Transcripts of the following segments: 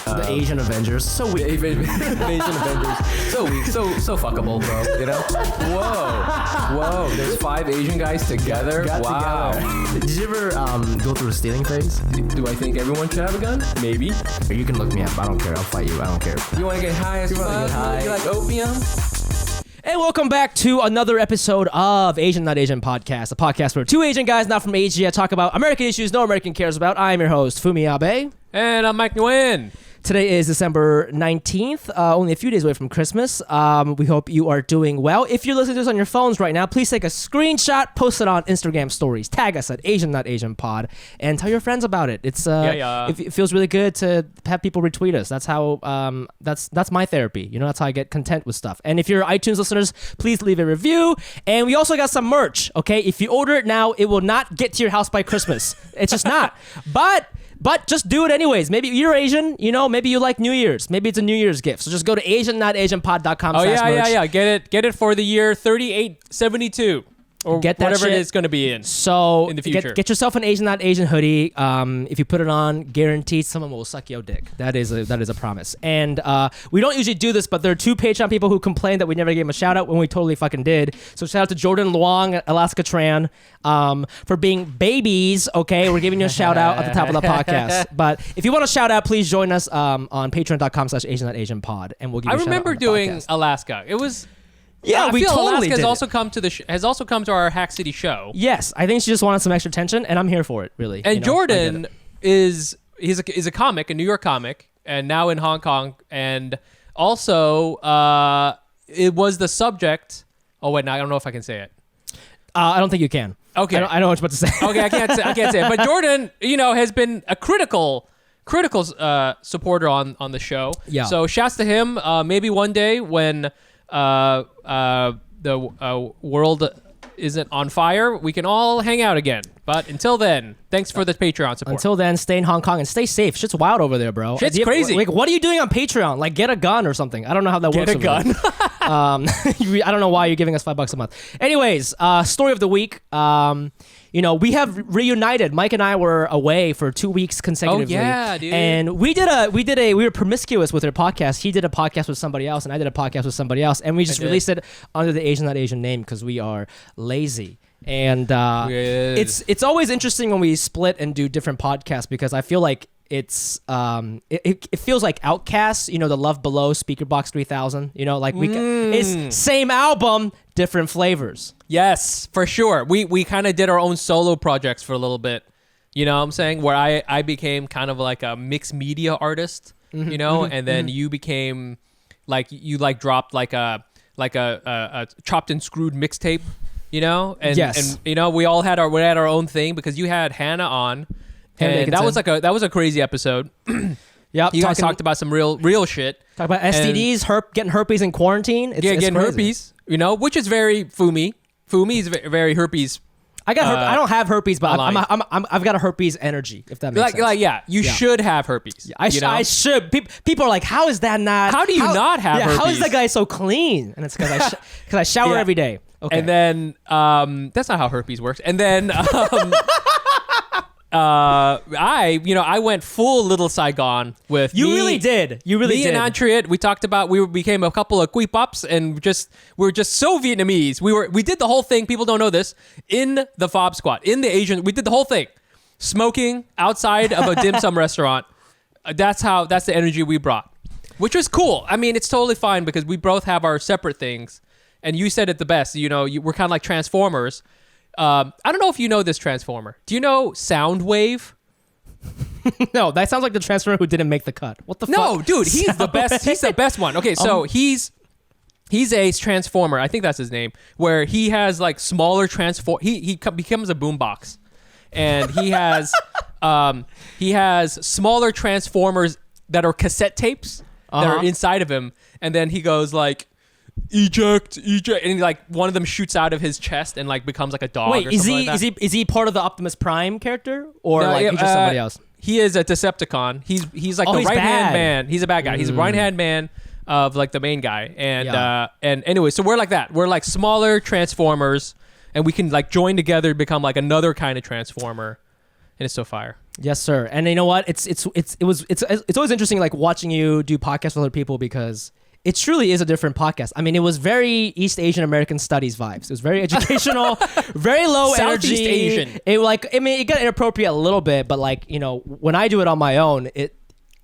The Asian Avengers. So weak. Asian Avengers. So weak. So fuckable, bro. You know? Whoa. There's 5 Asian guys together. Wow. Together. Did you ever go through a stealing phase? Do I think everyone should have a gun? Maybe. Or you can look me up. I don't care. I'll fight you. I don't care. You want to get high as fuck? You like opium? Hey, welcome back to another episode of Asian Not Asian Podcast, a podcast where 2 Asian guys not from Asia talk about American issues no American cares about. I'm your host, Fumi Abe. And I'm Mike Nguyen. Today is December 19th, only a few days away from Christmas. We hope you are doing well. If you're listening to this on your phones right now, please take a screenshot, post it on Instagram stories, tag us at AsianNotAsianPod, and tell your friends about it. It feels really good to have people retweet us. That's how that's my therapy. You know, that's how I get content with stuff. And if you're iTunes listeners, please leave a review. And we also got some merch. Okay, if you order it now, it will not get to your house by Christmas. It's just not. But just do it anyways. Maybe you're Asian, you know, maybe you like New Year's. Maybe it's a New Year's gift. So just go to AsianNotAsianPod.com. Oh, yeah. Get it for the year 3872. Or get that whatever shit. it is going to be in. So in the future. Get yourself an Asian Not Asian hoodie. If you put it on, guaranteed someone will suck your dick. That is a promise. And we don't usually do this, but there are 2 Patreon people who complained that we never gave them a shout out when we totally fucking did. So shout out to Jordan Luong, Alaska Tran, for being babies. Okay, we're giving you a shout out at the top of the podcast. But if you want a shout out, please join us on Patreon.com/AsianNotAsianPod, and we'll give you a shout out. I remember doing podcast. Alaska. It was. Yeah, I we feel totally Alaska did has also come to our Hack City show. Yes, I think she just wanted some extra attention, and I'm here for it, really. And Jordan is a comic, a New York comic, and now in Hong Kong. And also, it was the subject. Oh wait, no, I don't know if I can say it. I don't think you can. Okay, I know what you're about to say. Okay, I can't say it. But Jordan, you know, has been a critical supporter on the show. Yeah. So shouts to him. Maybe one day when the world isn't on fire, we can all hang out again. But until then, thanks for the Patreon support. Until then, stay in Hong Kong and stay safe. Shit's wild over there, bro. Shit's crazy. Like, what are you doing on Patreon? Like, get a gun or something. I don't know how that works. Get a gun. I don't know why you're giving us $5 a month. Anyways, story of the week. You know, we have reunited. Mike and I were away for 2 weeks consecutively. Oh yeah, dude. And we were promiscuous with our podcast. He did a podcast with somebody else, and I did a podcast with somebody else, and we just released it under the Asian Not Asian name because we are lazy. And it's always interesting when we split and do different podcasts because I feel like it's it feels like Outcasts, you know, the Love Below Speaker Box 3000, you know, like it's same album, different flavors. Yes, for sure. We kind of did our own solo projects for a little bit. You know what I'm saying? Where I became kind of like a mixed media artist, you know, and then you became like you dropped like a chopped and screwed mixtape, you know? And yes. And you know, we had our own thing because you had Hannah on. And that was a crazy episode. Yep, you guys talked about some real shit. Talk about STDs, getting herpes in quarantine. It's getting crazy. herpes, you know, which is very Fumi. Fumi is very herpes. I got I don't have herpes, but I've got a herpes energy. If that makes sense. You should have herpes. Yeah, I should. People are like, how is that not? How do you not have herpes? How is that guy so clean? And it's because I shower every day. Okay. And then that's not how herpes works. And then. I went full Little Saigon with you. Really did. You really did. Me and Antriet, we talked about we became a couple of Queepops and we're just so Vietnamese. We did the whole thing. People don't know this in the Fob Squad in the Asian. We did the whole thing, smoking outside of a dim sum restaurant. That's the energy we brought, which was cool. I mean, it's totally fine because we both have our separate things. And you said it the best. You know, we're kind of like Transformers. I don't know if you know this Transformer. Do you know Soundwave? No, that sounds like the Transformer who didn't make the cut. What the fuck? No, dude, he's the best. He's the best one. Okay, so he's a Transformer. I think that's his name. Where he has like smaller He becomes a boombox, and he has smaller Transformers that are cassette tapes that are inside of him, and then he goes like. Eject, and like one of them shoots out of his chest and like becomes like a dog. Wait, or something like that. is he part of the Optimus Prime character or he's just somebody else? He is a Decepticon. He's like the right hand man. He's a bad guy. He's a right hand man of like the main guy. And anyway, so we're like that. We're like smaller Transformers, and we can like join together, become like another kind of Transformer, and it's so fire. Yes, sir. And you know what? It's always interesting like watching you do podcasts with other people because it truly is a different podcast. I mean, it was very East Asian American studies vibes. It was very educational, very low Southeast energy. Asian. It got inappropriate a little bit, but like, when I do it on my own, it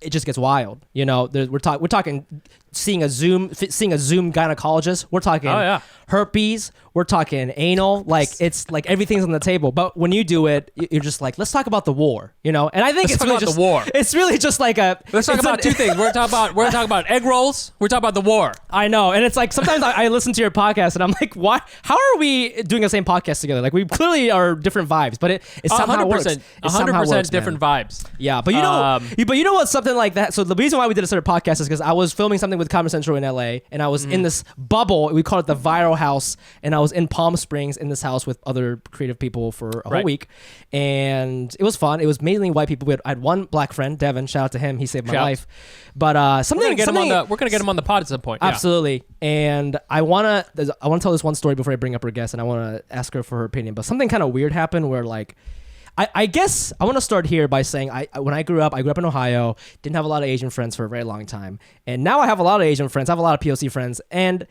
just gets wild. We're talking seeing a Zoom gynecologist. We're talking herpes. We're talking anal. Like it's like everything's on the table. But when you do it, you're just like, let's talk about the war. And I think it's really just the war. It's really just like a. Let's talk about two things. We're talking about egg rolls. We're talking about the war. I know, and it's like sometimes I listen to your podcast and I'm like, why? How are we doing the same podcast together? Like we clearly are different vibes, but it somehow 100%, works. It somehow 100% works, different man. vibes. Yeah, but you know what? Something like that. So the reason why we did a separate podcast is because I was filming something with Comedy Central in LA, and I was in this bubble. We call it the Viral House, and I was in Palm Springs in this house with other creative people for a whole week, and it was fun. It was mainly white people. I had one black friend, Devin. Shout out to him. He saved my life. But we're gonna get him on the pod at some point. Absolutely. Yeah. And I wanna tell this one story before I bring up her guest, and I wanna ask her for her opinion. But something kind of weird happened where like. I guess I want to start here by saying when I grew up in Ohio, didn't have a lot of Asian friends for a very long time. And now I have a lot of Asian friends. I have a lot of POC friends. And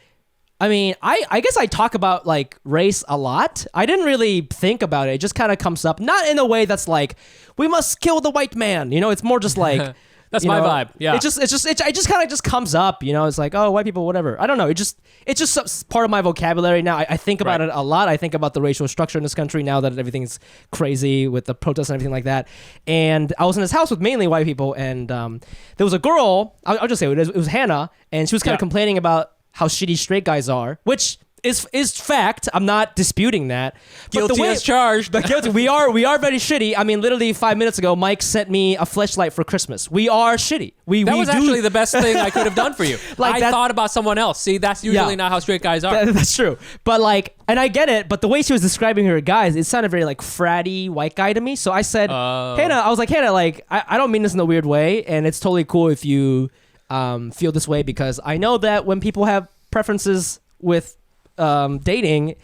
I mean, I guess I talk about like race a lot. I didn't really think about it. It just kind of comes up, not in a way that's like, we must kill the white man. It's more just like... That's my vibe. Yeah. It just kind of just comes up, It's like, oh, white people, whatever. I don't know. It's just part of my vocabulary now. I think about it a lot. I think about the racial structure in this country now that everything's crazy with the protests and everything like that. And I was in this house with mainly white people, and there was a girl. I'll just say it was Hannah, and she was kind of complaining about how shitty straight guys are, which is fact. I'm not disputing that. Guilty as charged. But guilty. We are very shitty. I mean, literally 5 minutes ago, Mike sent me a fleshlight for Christmas. We are shitty. That was actually the best thing I could have done for you. I thought about someone else. See, that's usually not how straight guys are. That's true. But like, and I get it, but the way she was describing her guys, it sounded very like fratty white guy to me. So I said, Hannah, like, I don't mean this in a weird way, and it's totally cool if you feel this way, because I know that when people have preferences with dating,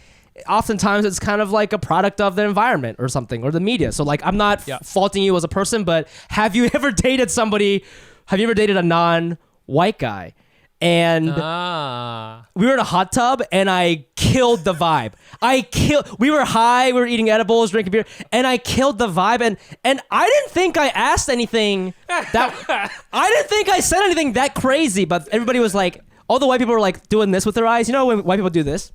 oftentimes it's kind of like a product of the environment or something, or the media. So like, I'm not faulting you as a person, but have you ever dated a non-white guy? And we were in a hot tub, and I killed the vibe. We were high, we were eating edibles, drinking beer, and I killed the vibe. And I didn't think I asked anything I didn't think I said anything that crazy, but everybody was like, all the white people were like doing this with their eyes. When white people do this?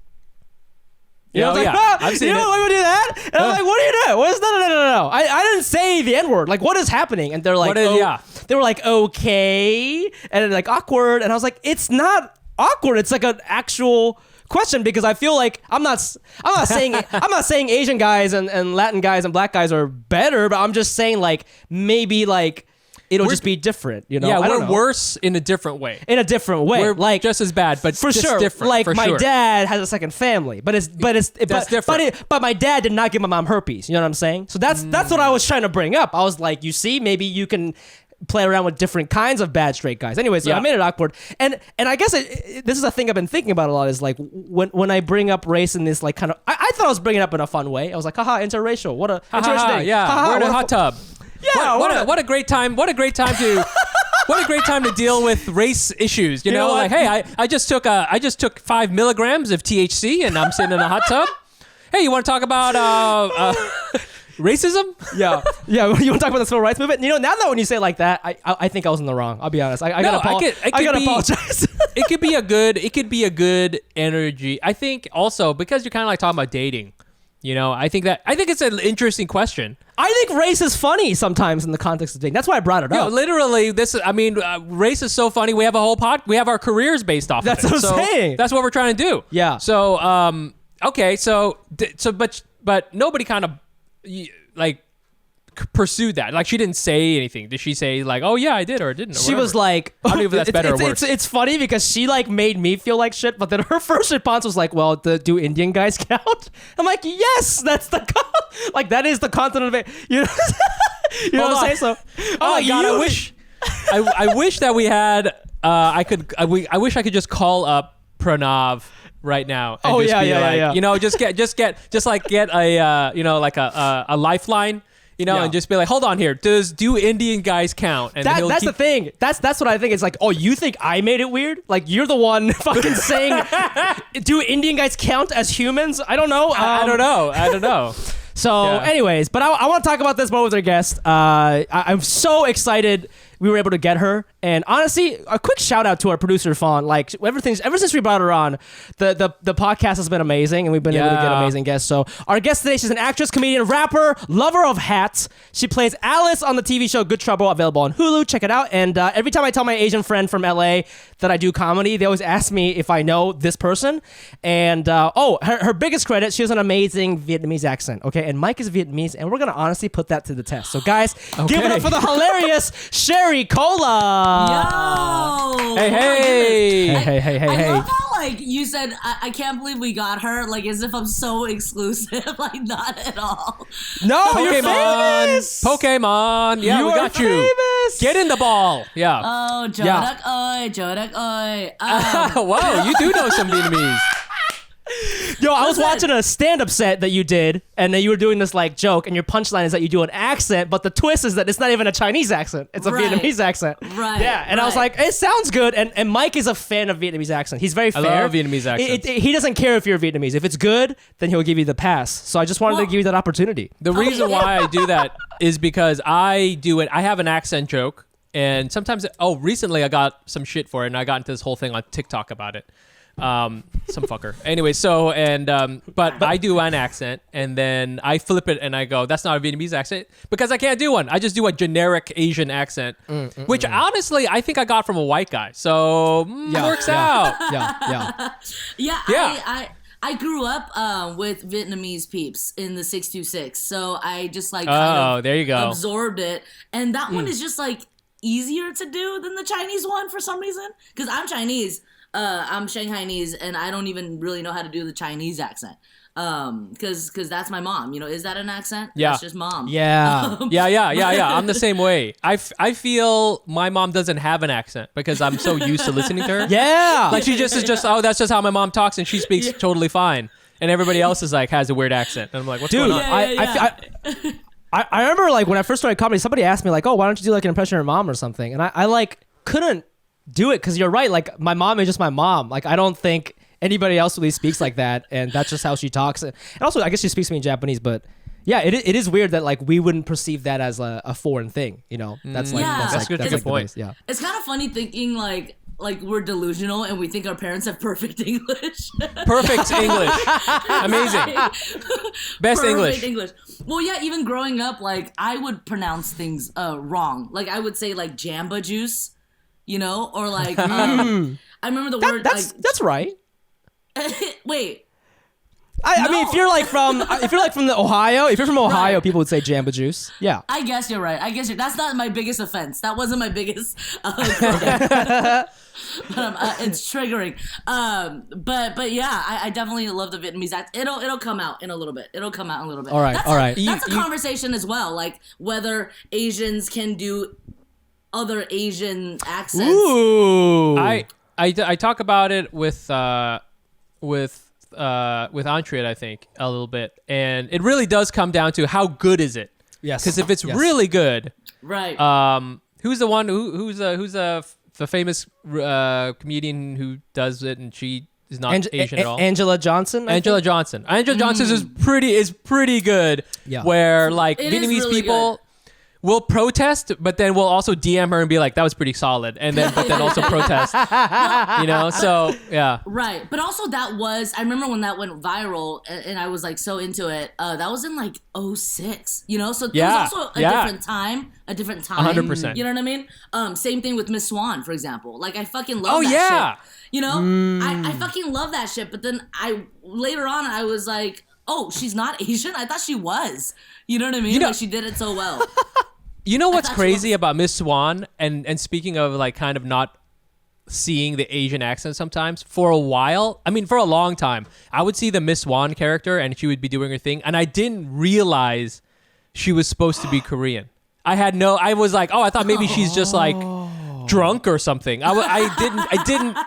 I've seen it. Why would do that? And I'm like, what are you doing? What is no. I didn't say the N-word. Like, what is happening? And they're like, they were like, okay, and like awkward. And I was like, it's not awkward. It's like an actual question, because I feel like I'm not saying Asian guys and Latin guys and black guys are better, but I'm just saying like maybe like. It'll just be different, Yeah, we're worse in a different way. We're like just as bad, but for just sure. different. Like for my sure. dad has a second family, but that's different. But my dad did not give my mom herpes. You know what I'm saying? So that's what I was trying to bring up. I was like, you see, maybe you can play around with different kinds of bad straight guys. Anyways, I made it awkward, and I guess this is a thing I've been thinking about a lot. Is like when I bring up race in this like kind of, I thought I was bringing it up in a fun way. I was like, haha, interracial. What a interracial thing. Yeah, we're in a hot tub. Yeah, what a great time! What a great time to deal with race issues. You know, like, hey, I just took 5 milligrams of THC, and I'm sitting in a hot tub. Hey, you want to talk about racism? Yeah. You want to talk about the civil rights movement? Now that when you say it like that, I think I was in the wrong. I'll be honest. I gotta apologize. It could be a good energy. I think also because you're kind of like talking about dating. I think it's an interesting question. I think race is funny sometimes in the context of dating. That's why I brought it up. Literally, race is so funny. We have a whole we have our careers based off of it. That's what I'm saying. That's what we're trying to do. Yeah. So, okay. So but nobody kind of like pursued that. Like, she didn't say anything. Did she say like, oh yeah, I did, or I didn't? Or she was like, I don't know if that's better or worse. It's funny because she like made me feel like shit, but then her first response was like, well, do Indian guys count? I'm like, yes, that's like that is the continent of it. You know what I'm saying? So, oh my God, I wish that we had. I wish I could just call up Pranav right now. And just get a a lifeline and just be like, hold on here. Do Indian guys count? And That's the thing. That's what I think. It's like, oh, you think I made it weird? Like, you're the one fucking saying, do Indian guys count as humans? I don't know. I don't know. So, anyways, but I want to talk about this more with our guest. I'm so excited we were able to get her. And honestly, a quick shout out to our producer, Fawn. Like, ever since we brought her on, the podcast has been amazing, and we've been able to get amazing guests. So our guest today, she's an actress, comedian, rapper, lover of hats. She plays Alice on the TV show Good Trouble, available on Hulu. Check it out. And every time I tell my Asian friend from LA that I do comedy, they always ask me if I know this person. And her biggest credit, she has an amazing Vietnamese accent. Okay, and Mike is Vietnamese, and we're gonna honestly put that to the test. So guys, give it up for the hilarious Sherry Cola. Yo! Hey. I love how, like, you said, I can't believe we got her, like, as if I'm so exclusive. Like, not at all. No, you're famous. Pokemon. Yeah, we got you. Famous. Get in the ball. Yeah. Oh, Jodak Oi, Jodak Oi. Whoa, you do know some Vietnamese. Yo, I was watching a stand-up set that you did, and then you were doing this like joke, and your punchline is that you do an accent, but the twist is that it's not even a Chinese accent; it's a Vietnamese accent. Right. Yeah, and I was like, it sounds good. And Mike is a fan of Vietnamese accent. He's very fair. I love Vietnamese accents. He doesn't care if you're Vietnamese. If it's good, then he'll give you the pass. So I just wanted to give you that opportunity. The reason why I do that is because I have an accent joke, and sometimes recently I got some shit for it, and I got into this whole thing on TikTok about it. Some fucker. Anyway, but I do an accent, and then I flip it and I go, that's not a Vietnamese accent, because I can't do one. I just do a generic Asian accent, which honestly I think I got from a white guy. So works out. Yeah. I grew up with Vietnamese peeps in the 626, so I just like there you go. absorbed it, and that one is just like easier to do than the Chinese one for some reason, because I'm Chinese. I'm Shanghainese, and I don't even really know how to do the Chinese accent. Because that's my mom. You know, is that an accent? Yeah. That's just mom. Yeah. Yeah. I'm the same way. I feel my mom doesn't have an accent because I'm so used to listening to her. Yeah. Like she just is just, that's just how my mom talks, and she speaks totally fine. And everybody else is like, has a weird accent. And I'm like, what's going on? I remember like when I first started comedy, somebody asked me like, oh, why don't you do like an impression of your mom or something? And I like couldn't do it because you're right. Like my mom is just my mom. Like I don't think anybody else really speaks like that, and that's just how she talks. And also, I guess she speaks to me in Japanese, but yeah, it is weird that like we wouldn't perceive that as a foreign thing. You know, that's like that's a good point. Yeah, it's kind of funny thinking like we're delusional and we think our parents have perfect English. Perfect English. Amazing. Best Perfect English. Well, yeah, even growing up, like I would pronounce things wrong. Like I would say like jamba juice. You know, or like I remember the word. That's right. Wait. I mean, if you're like from Ohio, if you're from Ohio, people would say Jamba Juice. Yeah. I guess you're right. That's not my biggest offense. That wasn't my biggest. But it's triggering. But yeah, I definitely love the Vietnamese accent. It'll come out in a little bit. All right. That's a conversation as well. Like whether Asians can do other Asian accents. Ooh. I talk about it with Entreat, I think, a little bit, and it really does come down to how good is it. Yes. Because if it's really good, right? Who's the one who's the famous comedian who does it, and she is not Asian at all? Angela Johnson. Angela Johnson is pretty good. Yeah. Where like It Vietnamese really people. Good. We'll protest, but then we'll also DM her and be like, "That was pretty solid," and then also protest. You know, so yeah. Right, but also I remember when that went viral, and I was like so into it. That was in like 2006, you know, so it was also a different time. 100%. You know what I mean? Same thing with Miss Swan, for example. Like I fucking love that shit. You know, I fucking love that shit. But then later on I was like, oh, she's not Asian? I thought she was. You know what I mean? Like she did it so well. You know what's crazy about Miss Swan? And speaking of like kind of not seeing the Asian accent sometimes, for a long time, I would see the Miss Swan character and she would be doing her thing, and I didn't realize she was supposed to be Korean. I was like, oh, I thought maybe she's just like drunk or something. I didn't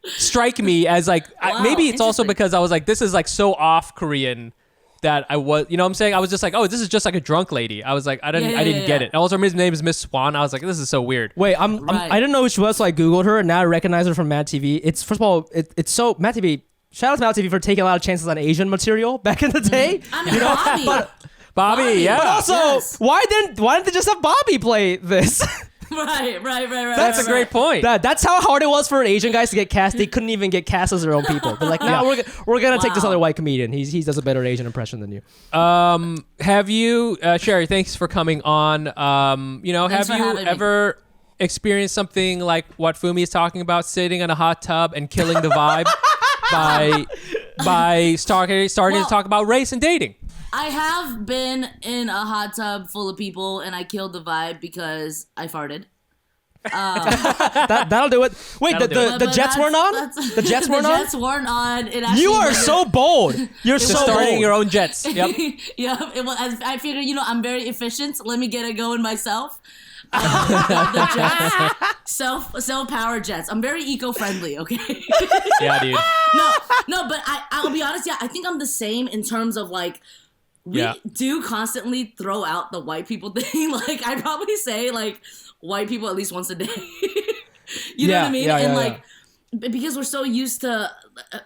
strike me as like, maybe it's also because I was like, this is like so off Korean that I was, you know what I'm saying? I was just like, oh, this is just like a drunk lady. I was like, I didn't get it. And also, her name is Miss Swan. I was like, this is so weird. Wait, I didn't know who she was, so I Googled her, and now I recognize her from Mad TV. It's, first of all, it's so, Mad TV, shout out to Mad TV for taking a lot of chances on Asian material back in the day. I mean, Bobby. Bobby, yeah. But also, why didn't they just have Bobby play this? Right. That's a great point. That's how hard it was for Asian guys to get cast. They couldn't even get cast as their own people. They're like, no, we're gonna take this other white comedian. He does a better Asian impression than you. Have you, Sherry? Thanks for coming on. Have you ever experienced something like what Fumi is talking about, sitting in a hot tub and killing the vibe by starting to talk about race and dating? I have been in a hot tub full of people and I killed the vibe because I farted. That'll do it. Wait, the jets weren't on? The jets weren't on? The jets weren't on. You are so bold. You're so starting bold. your own jets. Yep. Yeah. I figured, I'm very efficient. Let me get it going myself. The jets, self-powered jets. I'm very eco-friendly, okay? Yeah, dude. No, but I'll be honest. Yeah, I think I'm the same in terms of like, we do constantly throw out the white people thing. Like, I'd probably say like white people at least once a day. You know what I mean? And because we're so used to,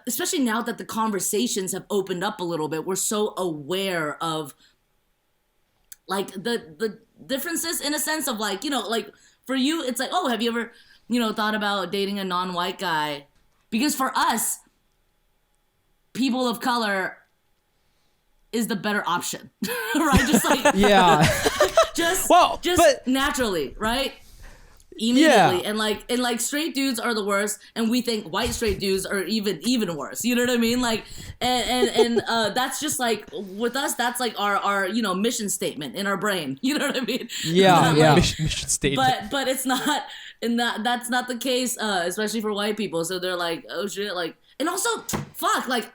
especially now that the conversations have opened up a little bit, we're so aware of like the differences in a sense of like, like for you, it's like, oh, have you ever, thought about dating a non-white guy? Because for us, people of color is the better option, right? Just like, just naturally, right? Immediately. And like straight dudes are the worst, and we think white straight dudes are even worse. You know what I mean? Like, and that's just like, with us, that's like our mission statement in our brain. You know what I mean? Yeah. Mission statement. But it's not, and that's not the case, especially for white people. So they're like, oh shit, like, and also, fuck, like,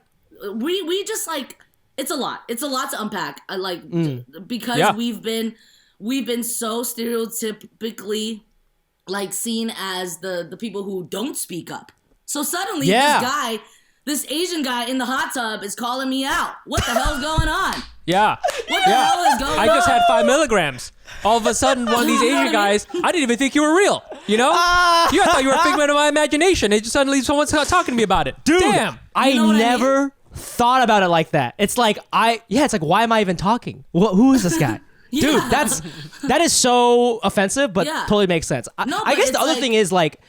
we just like, it's a lot to unpack. I like because we've been so stereotypically like seen as the people who don't speak up. So suddenly this Asian guy in the hot tub is calling me out. What the hell's going on? Yeah. What the hell is going on? I just had 5 milligrams. All of a sudden, one of these Asian guys, I didn't even think you were real. I thought you were a figment of my imagination. And just suddenly someone's talking to me about it. Dude, damn. I never thought about it like that. It's like, it's like, why am I even talking? Who is this guy? Dude, that is so offensive, but totally makes sense. I guess the other thing is like,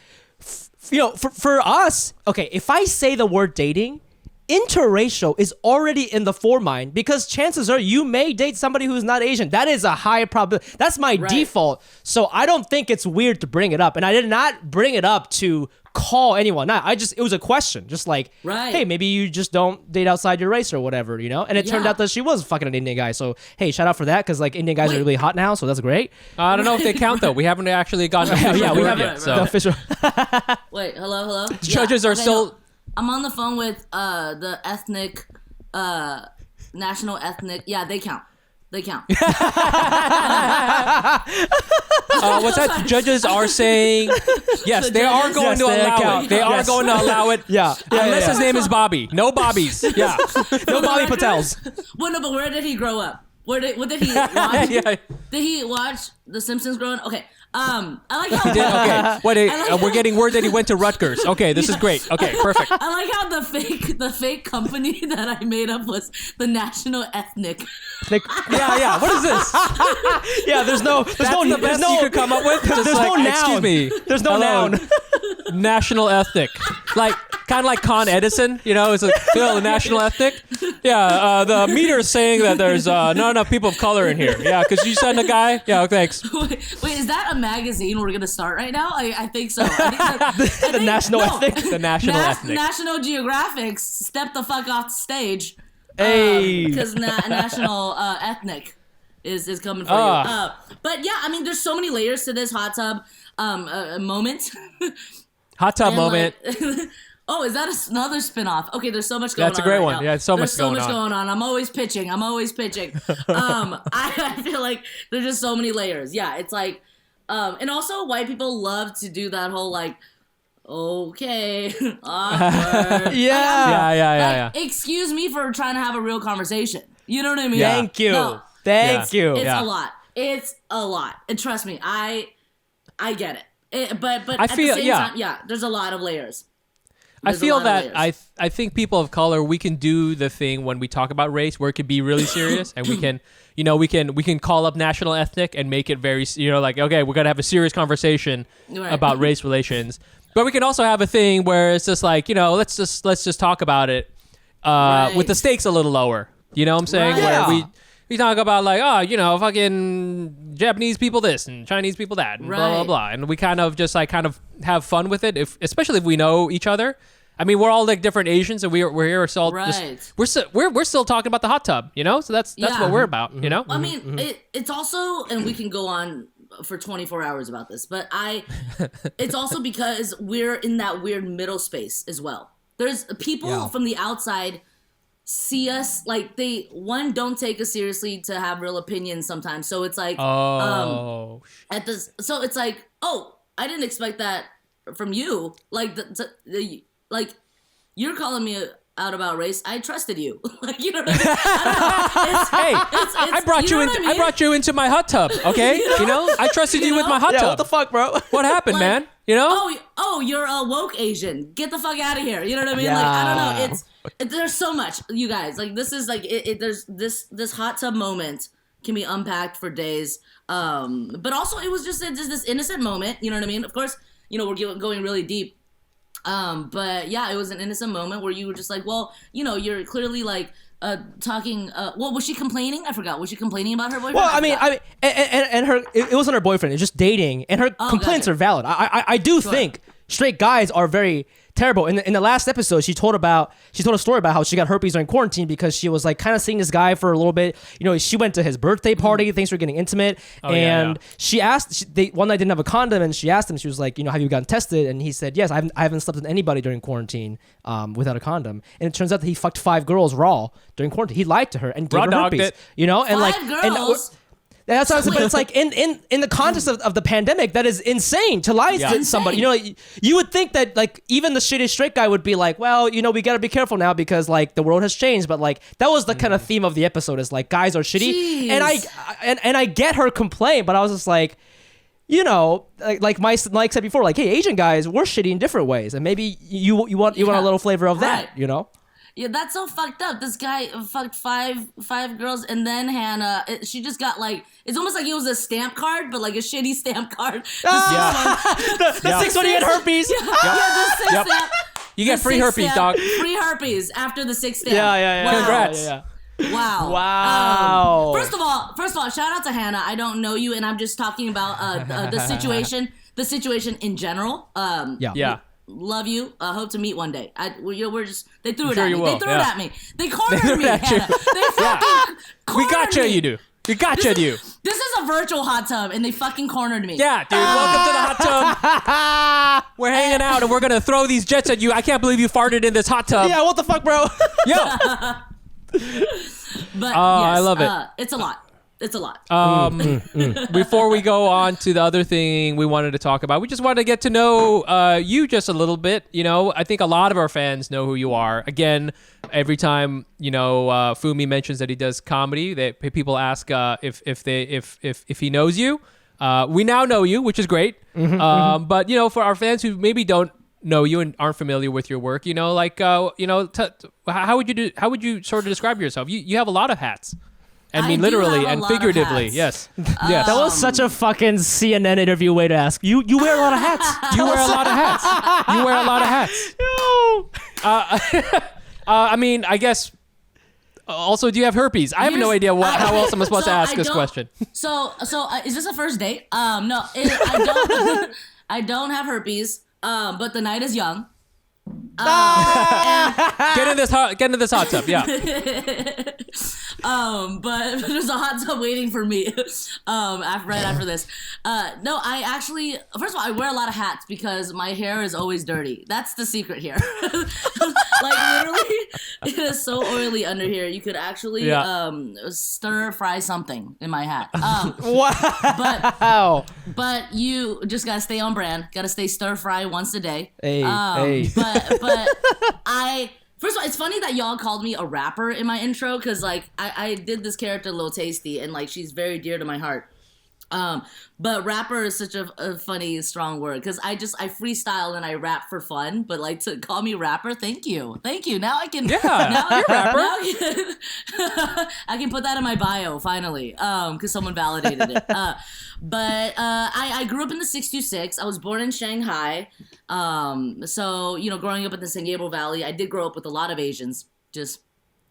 for us, okay, if I say the word dating, interracial is already in the foremind because chances are you may date somebody who's not Asian. That is a high probability. That's my default. So I don't think it's weird to bring it up. And I did not bring it up to call anyone. It was a question. Just like, hey, maybe you just don't date outside your race or whatever, And it turned out that she was fucking an Indian guy. So, hey, shout out for that because like Indian guys are really hot now. So that's great. I don't know if they count though. We haven't actually gotten the we haven't yet. So. The official. Wait, hello? Judges are still... No. I'm on the phone with the ethnic, national ethnic. Yeah, they count. What's that? Judges are saying yes. They are going to allow it. They are going to allow it. Unless his name is Bobby. No Bobbies. Yeah. No Bobby Patels. Well, no, but where did he grow up? What did he watch? Did he watch The Simpsons growing up? Okay. I like how... Okay. We're getting word that he went to Rutgers. Okay, this is great. Okay, perfect. I like how the fake company that I made up was the National Ethnic. Yeah. What is this? There's no you could come up with. There's no noun. Excuse me. There's no noun. National Ethnic. Like kind of like Con Edison, it's like the National Ethnic. Yeah, the meter is saying that there's not enough people of color in here. Yeah, because you sent a guy. Yeah, thanks. Wait, is that a magazine we're gonna start right now? I think so. I think the National Ethnic. The National Ethnic. National Geographic, step the fuck off the stage. Hey, because National Ethnic is coming for you. But yeah, I mean, there's so many layers to this hot tub moment. Hot tub moment. Oh, is that another spinoff? Okay, there's so much going on. That's a great right one. now. Yeah, so much going on. I'm always pitching. I feel like there's just so many layers. Yeah, it's like, and also white people love to do that whole like, okay, awkward. Yeah. Excuse me for trying to have a real conversation. You know what I mean? Yeah. Thank you. No, Thank you. it's Yeah. a lot. It's a lot. And trust me, I get it. But I at feel- the same yeah. time, there's a lot of layers. I There's a feel lot of that layers. I think people of color, we can do the thing when we talk about race where it can be really serious, and we can we can call up national ethnic and make it very like, okay, we're gonna have a serious conversation Right. about race relations. But we can also have a thing where it's just like, let's just talk about it with the stakes a little lower. You know what I'm saying? Right. Where Yeah. we talk about like, fucking Japanese people this and Chinese people that and blah blah Right. blah, and we kind of just like kind of have fun with it, especially if we know each other. I mean, we're all like different Asians, and we're here still Right. we're still talking about the hot tub, so that's Yeah. what we're about, I mean, it's also, and we can go on for 24 hours about this, but it's also because we're in that weird middle space as well. There's people from the outside see us like they don't take us seriously to have real opinions sometimes. So it's like, so it's like, oh, I didn't expect that from you. Like like you're calling me out about race. I trusted you. Like, you know what I mean? Hey, I brought you in. I brought you into my hot tub. Okay, I trusted you with my hot Yeah, tub. what the fuck, bro? What happened, man? Oh, you're a woke Asian. Get the fuck out of here. You know what I mean? Like, I don't know. There's so much, you guys. Like, this is like there's this hot tub moment can be unpacked for days. But also it was just this innocent moment. You know what I mean? Of course, we're going really deep. But yeah, it was an innocent moment where you were just like, well, you're clearly like talking. Well, was she complaining? I forgot. Was she complaining about her boyfriend? Well, I mean, and her, it wasn't her boyfriend. It's just dating, and her complaints gotcha. are valid. I do think straight guys are very terrible. In the last episode, she told a story about how she got herpes during quarantine because she was like kind of seeing this guy for a little bit. She went to his birthday party, things were getting intimate, she asked. One night didn't have a condom, and she asked him. She was like, have you gotten tested? And he said, yes, I haven't slept with anybody during quarantine without a condom. And it turns out that he fucked 5 girls raw during quarantine. He lied to her and gave her Raw-dogged herpes. it. And 5 like girls. that's what I was saying, but it's like in the context of the pandemic, that is insane to lie to somebody. You would think that like even the shitty straight guy would be like, well, we gotta be careful now because like the world has changed. But like that was the kind of theme of the episode, is like guys are shitty. Jeez. And I get her complaint, but I was just like, like Mike said before, like, hey, Asian guys, we're shitty in different ways, and maybe you want a little flavor of that, Right. Yeah, that's so fucked up. This guy fucked five girls, and then Hannah, she just got like, it's almost like it was a stamp card, but like a shitty stamp card. The 6 when you had herpes. The 6 stamp. You get free herpes, dog. Free herpes after the 6 stamp. Yeah. Wow. Congrats. Yeah. Wow. First of all, shout out to Hannah. I don't know you, and I'm just talking about the situation in general. Yeah. Love you. Hope to meet one day. We're just, they threw it sure at you me. will, They threw yeah. it at me. They cornered me, at you. Hannah. They fucking We cornered gotcha, me. you do. We gotcha, you. This is a virtual hot tub, and they fucking cornered me. Yeah, dude. Welcome to the hot tub. We're hanging out, and we're gonna throw these jets at you. I can't believe you farted in this hot tub. Yeah, what the fuck, bro? Yo. But yes, I love it. It's a lot. It's a lot. Before we go on to the other thing we wanted to talk about, we just wanted to get to know you just a little bit. I think a lot of our fans know who you are. Again, every time Fumi mentions that he does comedy, people ask if he knows you. We now know you, which is great. But for our fans who maybe don't know you and aren't familiar with your work, how would you sort of describe yourself? You have a lot of hats. I mean, do literally have a and lot of figuratively. hats. Yes. Yes. That was such a fucking CNN interview way to ask. You wear a lot of hats. You wear a lot of hats. You wear a lot of hats. I mean, I guess. Also, do you have herpes? I have no idea how else I'm supposed to ask this question. So is this a first date? No, I don't. I don't have herpes. But the night is young. Get in this hot tub. Yeah. But there's a hot tub waiting for me. Right after this. No, I actually, first of all, I wear a lot of hats because my hair is always dirty. That's the secret here. Like literally, it is so oily under here. You could actually stir fry something in my hat. Wow. But you just gotta stay on brand. Gotta stay stir fry once a day. Hey. But I First of all, it's funny that y'all called me a rapper in my intro because, like, I did this character, Lil Tasty, and, like, she's very dear to my heart. But rapper is such a funny, strong word because I freestyle and I rap for fun. But, like, to call me rapper, thank you. Now I can. Yeah, now, you're a rapper. I can put that in my bio finally because someone validated it. But I grew up in the 626. I was born in Shanghai. So, you know, growing up in the San Gabriel Valley, I did grow up with a lot of Asians. Just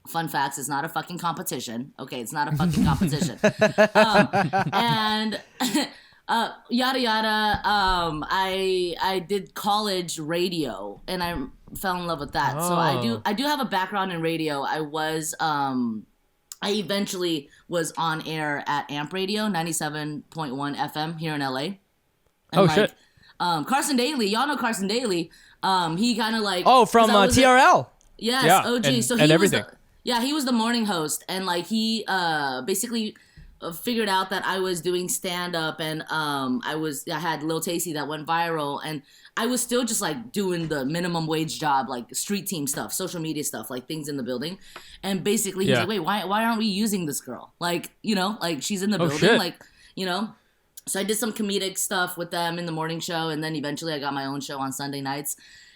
fun facts, it's not a fucking competition. Okay, it's not a fucking competition. And yada yada. I did college radio, and I fell in love with that. Oh. So I do have a background in radio. I eventually was on air at AMP Radio 97.1 FM here in LA. And shit. Carson Daly, y'all know Carson Daly. He kind of like from TRL. Yes, Yeah, OG. and- So and he everything. he was the morning host, and like he basically figured out that I was doing stand up, and I had Lil Tasty that went viral, and I was still just like doing the minimum wage job, like street team stuff, social media stuff, like things in the building, and basically he's Yeah. like, wait, why aren't we using this girl? Like, you know, like she's in the building, shit. like, you know. So I did some comedic stuff with them in the morning show, and then eventually I got my own show on Sunday nights.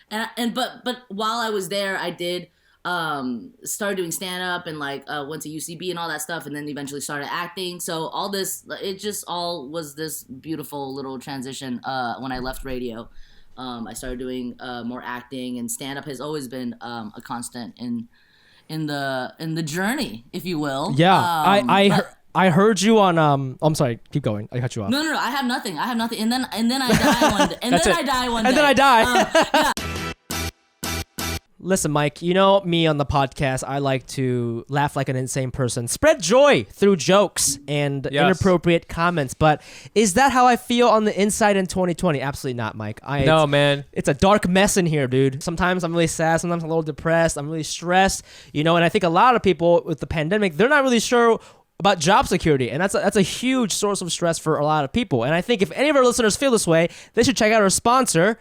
But while I was there, I did started doing stand up and like went to UCB and all that stuff, and then eventually started acting. So all this, it just all was this beautiful little transition. When I left radio, I started doing more acting, and stand up has always been a constant in the journey, if you will. Yeah, I heard you on I'm sorry, keep going. I cut you off. No, I have nothing. And then I die one day. And That's then it. I die one day. And then I die. Yeah. Listen, Mike, you know me on the podcast, I like to laugh like an insane person, spread joy through jokes and Yes. inappropriate comments. But is that how I feel on the inside in 2020? Absolutely not, Mike. No, man. It's a dark mess in here, dude. Sometimes I'm really sad. Sometimes I'm a little depressed. I'm really stressed. You know, and I think a lot of people with the pandemic, they're not really sure about job security, and that's a huge source of stress for a lot of people. And I think if any of our listeners feel this way, they should check out our sponsor,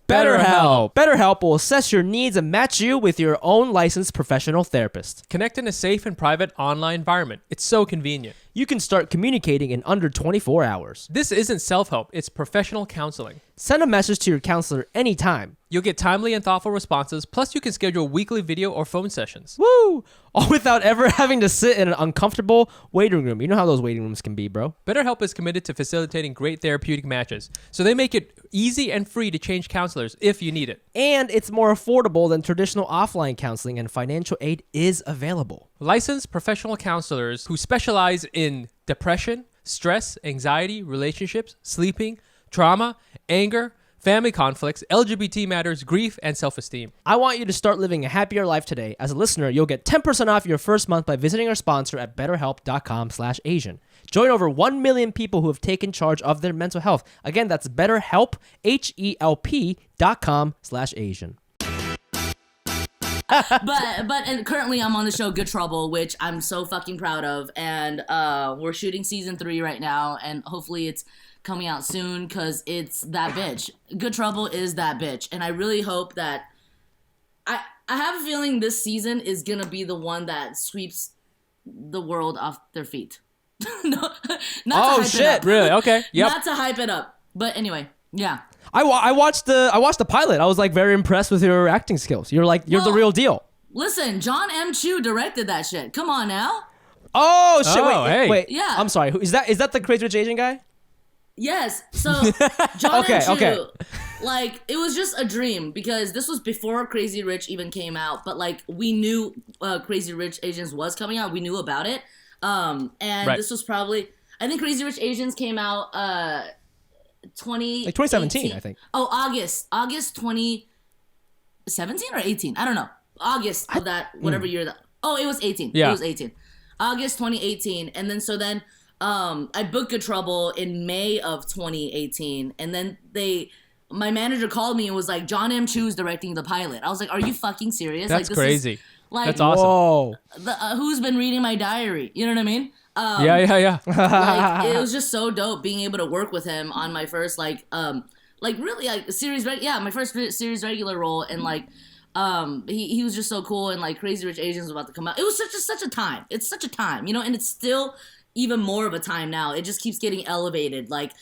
BetterHelp. BetterHelp will assess your needs and match you with your own licensed professional therapist. Connect in a safe and private online environment. It's so convenient. You can start communicating in under 24 hours. This isn't self-help, it's professional counseling. Send a message to your counselor anytime. You'll get timely and thoughtful responses, plus you can schedule weekly video or phone sessions. Woo! All without ever having to sit in an uncomfortable waiting room. You know how those waiting rooms can be, bro. BetterHelp is committed to facilitating great therapeutic matches, so they make it easy and free to change counselors if you need it. And it's more affordable than traditional offline counseling, and financial aid is available. Licensed professional counselors who specialize in depression, stress, anxiety, relationships, sleeping, trauma, anger, family conflicts, LGBT matters, grief, and self-esteem. I want you to start living a happier life today. As a listener, you'll get 10% off your first month by visiting our sponsor at betterhelp.com/Asian. Join over 1 million people who have taken charge of their mental health. Again, that's BetterHelp, HELP.com/Asian. And currently I'm on the show Good Trouble, which I'm so fucking proud of, and we're shooting season 3 right now, and hopefully it's coming out soon because it's that bitch. Good Trouble is that bitch, and I really hope that I have a feeling this season is gonna be the one that sweeps the world off their feet. Not to hype it up. Really? Okay. Yep. Not to hype it up, but anyway, yeah. I watched the pilot. I was like very impressed with your acting skills. You're the Well, real deal. Listen, John M. Chu directed that shit. Come on now. Oh shit! Oh, hey. Wait. Yeah. I'm sorry. Is that the Crazy Rich Asian guy? Yes. So John Okay, and Chu, okay. like, it was just a dream because this was before Crazy Rich even came out. But like, we knew Crazy Rich Asians was coming out. We knew about it. And Right. this was probably, I think Crazy Rich Asians came out 2017, I think. Oh, August 2017 or 18. I don't know. August of that whatever year that. Oh, it was 18. Yeah. It was 18. August 2018, and then I booked Good Trouble in May of 2018, and then my manager called me and was like, John M. Chu's directing the pilot. I was like, are you fucking serious? That's like, this crazy. Is, like, That's awesome. Whoa. Who's been reading my diary? You know what I mean? Yeah. Like, it was just so dope being able to work with him on my first my first series regular role, and like He was just so cool, and like Crazy Rich Asians was about to come out. It was such a time. It's such a time, you know, and it's still even more of a time now. It just keeps getting elevated. Like,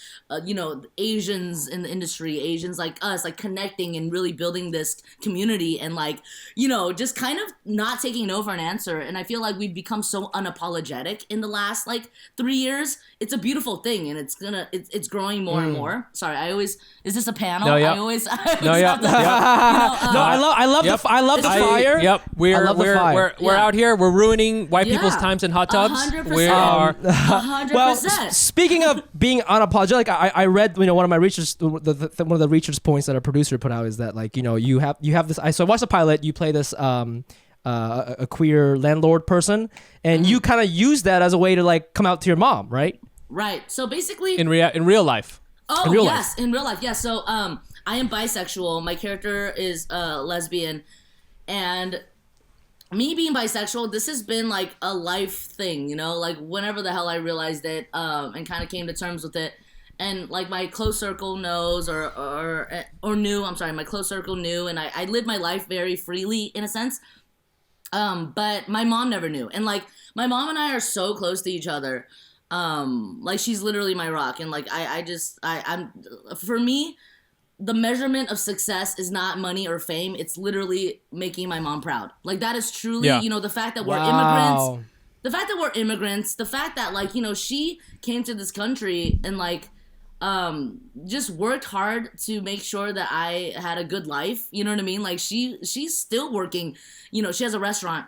you know, Asians in the industry, Asians like us, like connecting and really building this community and like, you know, just kind of not taking no for an answer. And I feel like we've become so unapologetic in the last like 3 years. It's a beautiful thing, and it's growing more and more. Sorry, is this a panel? No, yeah. I always No, have yeah. to- No, I love Yep. the fire. Yep, we're Yeah. out here. We're ruining white Yeah. people's times in hot tubs. 100%. We are. 100%. Well, speaking of being unapologetic, I read, you know, one of my research, one of the research points that a producer put out is that, like, you know, you have this. So I watched the pilot. You play this a queer landlord person, and you kind of use that as a way to like come out to your mom, right? Right. So basically, in real life. oh in real yes, in real life, yes. So I am bisexual. My character is lesbian, and me being bisexual, this has been like a life thing, you know, like whenever the hell I realized it, and kind of came to terms with it. And like my close circle knows or knew, I'm sorry, my close circle knew, and I lived my life very freely in a sense. But my mom never knew. And like my mom and I are so close to each other. Like she's literally my rock. And like I'm for me, the measurement of success is not money or fame. It's literally making my mom proud. Like that is truly, you know, the fact that we're immigrants, the fact that like, you know, she came to this country and like, just worked hard to make sure that I had a good life. You know what I mean? Like she's still working, you know, she has a restaurant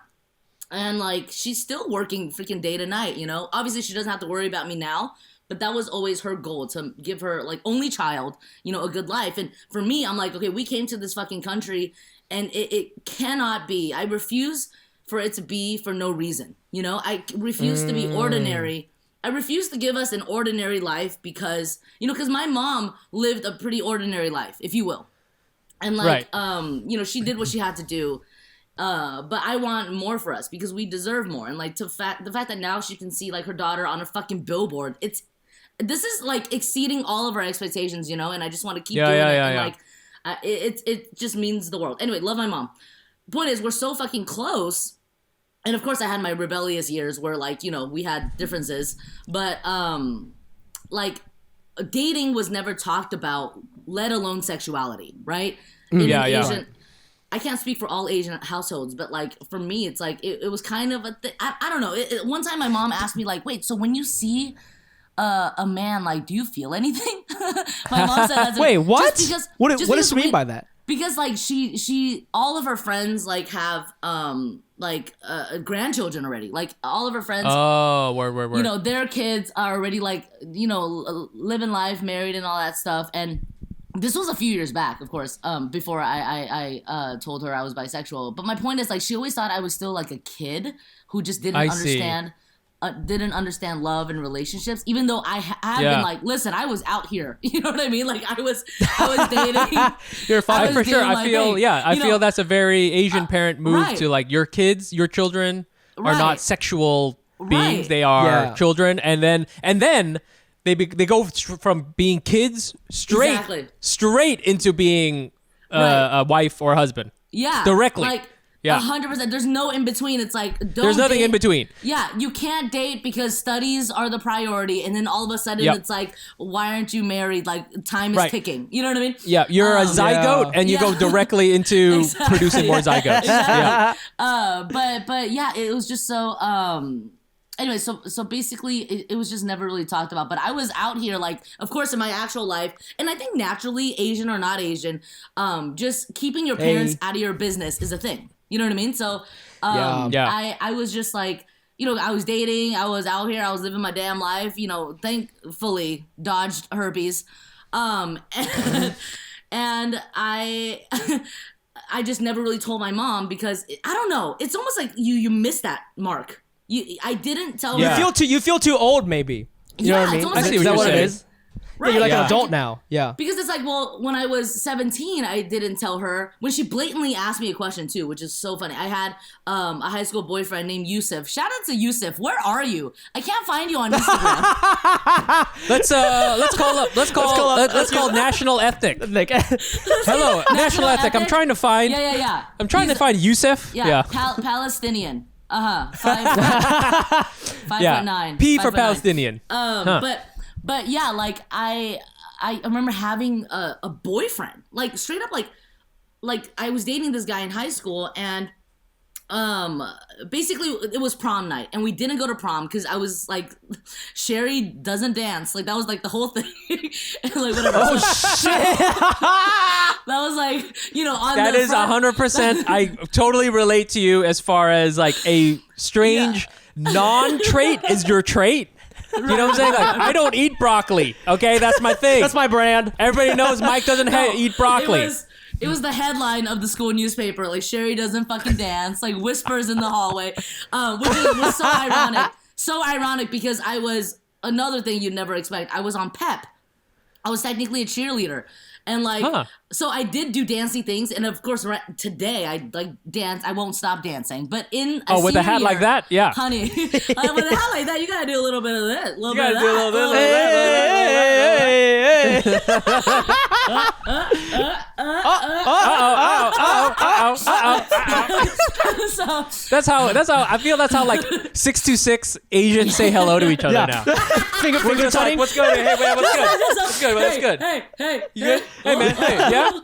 and like, she's still working freaking day to night, you know, obviously she doesn't have to worry about me now, but that was always her goal, to give her like only child, you know, a good life. And for me, I'm like, okay, we came to this fucking country and it cannot be, I refuse for it to be for no reason. You know, I refuse to be ordinary. I refuse to give us an ordinary life because, you know, because my mom lived a pretty ordinary life, if you will. And like, you know, she did what she had to do. But I want more for us because we deserve more. And like the fact that now she can see like her daughter on a fucking billboard, this is like exceeding all of our expectations, you know, and I just want to keep doing it. And like, it just means the world. Anyway, love my mom. Point is, we're so fucking close. And of course I had my rebellious years where like, you know, we had differences, but like dating was never talked about, let alone sexuality, right? Asian, I can't speak for all Asian households, but like for me, it's like, it was kind of a I don't know. One time my mom asked me like, wait, so when you see a man, like, do you feel anything? My mom said that's wait, what? What does she mean by that? Because like she all of her friends like have grandchildren already. Like all of her friends, word. You know, their kids are already like, you know, living life, married and all that stuff. And this was a few years back, of course, before I told her I was bisexual. But my point is like she always thought I was still like a kid who just didn't understand love and relationships, even though I have been like, listen, I was out here. You know what I mean? Like I was dating. You're fine for sure. I feel that's a very Asian parent move right. to like your kids, your children are not sexual beings. Right. They are children. And then they go from being kids straight into being a wife or a husband. Yeah. Directly. Like, yeah. 100%. There's no in between. It's like, there's nothing in between. Yeah, you can't date because studies are the priority, and then all of a sudden it's like, why aren't you married? Like time is ticking. You know what I mean? Yeah, you're a zygote, and you go directly into producing more zygotes. Exactly. Yeah. But yeah, it was just so. Anyway, so basically, it was just never really talked about. But I was out here, like, of course, in my actual life, and I think naturally, Asian or not Asian, just keeping your parents out of your business is a thing. You know what I mean? So, I was just like, you know, I was dating, I was out here, I was living my damn life, you know, thankfully dodged herpes. And I just never really told my mom because, I don't know, it's almost like you miss that mark. I didn't tell her. You feel too old, maybe. You know what I mean? It's almost I see is that what what you're it saying. is? Yeah, you're like Yeah. an adult now. Yeah. Because it's like, well, when I was 17, I didn't tell her. When she blatantly asked me a question too, which is so funny. I had a high school boyfriend named Yusuf. Shout out to Yusuf. Where are you? I can't find you on Instagram. Let's call National Ethnic. Like, Hello, National Ethnic. I'm trying to find. Yeah. I'm trying to find Yusuf. Yeah. Palestinian. 5'9". P for 5'9". Palestinian. But yeah, like I remember having a boyfriend, like straight up, like I was dating this guy in high school, and basically it was prom night, and we didn't go to prom because I was like, Sherry doesn't dance, like that was like the whole thing. And, like whatever. oh shit. That was like, you know, on That the is front- 100%. I totally relate to you as far as like a strange non-trait is your trait. You know what I'm saying? Like, I don't eat broccoli. Okay, that's my thing. That's my brand. Everybody knows Mike doesn't eat broccoli. It was the headline of the school newspaper, like Sherry doesn't fucking dance, like whispers in the hallway, which was so ironic. So ironic because I was, another thing you'd never expect, I was on PEP. I was technically a cheerleader. And like, so I did do dancey things. And of course, today I like dance. I won't stop dancing. But in with a hat like that? Yeah. Honey, with a hat like that, you gotta do a little bit of this. You gotta do a little bit of So That's how I feel. That's how like 626 Asians say hello to each other now. Finger Just like, tutting. what's good? Hey, man, what's good? What's good? What's good? Hey, You good? Hey, man. Hey,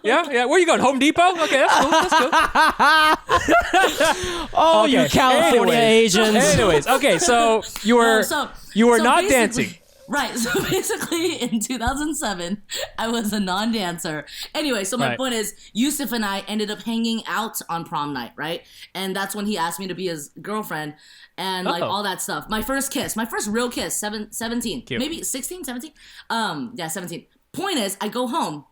yeah. Where you going? Home Depot? Okay, that's cool. Oh, Okay. you California Asians. Anyways, okay, so you were not basically- dancing. Right. So basically in 2007, I was a non-dancer. Anyway, so my Right. point is, Yusuf and I ended up hanging out on prom night, right? And that's when he asked me to be his girlfriend and like all that stuff. My first real kiss, 17. Cute. Maybe 16, 17? 17. Point is, I go home,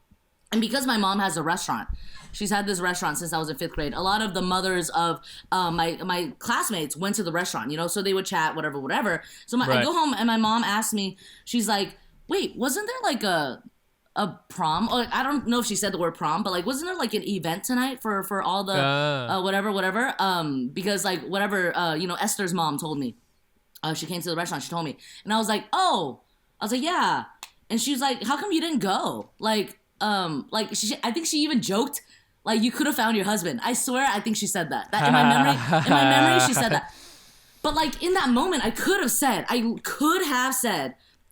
and because my mom has a restaurant, she's had this restaurant since I was in 5th grade. A lot of the mothers of my classmates went to the restaurant, you know, so they would chat, whatever. So I go home, and my mom asked me, she's like, wait, wasn't there like a prom? Or, I don't know if she said the word prom, but like, wasn't there like an event tonight for all the whatever? Because like whatever, Esther's mom told me. She came to the restaurant, she told me. And I was like, yeah. And she was like, how come you didn't go? I think she even joked, like, you could have found your husband. I swear, I think she said that. In my memory, she said that. But like in that moment, I could have said,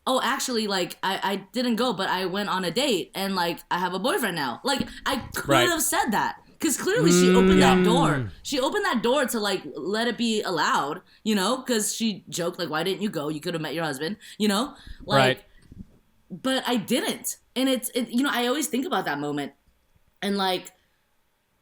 oh, actually, like, I didn't go, but I went on a date, and like, I have a boyfriend now. Like, I could have said that. Because clearly she opened that door. She opened that door to, like, let it be allowed, you know? Because she joked, like, why didn't you go? You could have met your husband, you know? Like, Right. But I didn't. And it's I always think about that moment. And, like,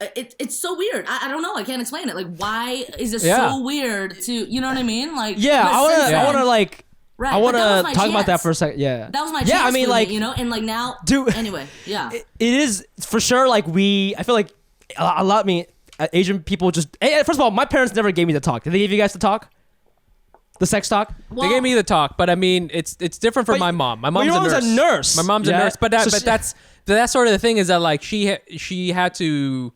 it's so weird. I don't know. I can't explain it. Like, why is it so weird to, you know what I mean? Like, Yeah, I want to like, right, I want but that was to my talk about that chance. for a second. Yeah. That was my chance. Yeah, I mean, with like, me, you know? And, like, now, anyway, yeah. It is for sure. Like I feel like a lot of Asian people just. First of all, my parents never gave me the talk. Did they give you guys the talk? The sex talk? They gave me the talk, but I mean, it's different from my mom. My mom's your mom's a nurse. My mom's Yeah. a nurse, but So she- that's sort of the thing is that like she had to,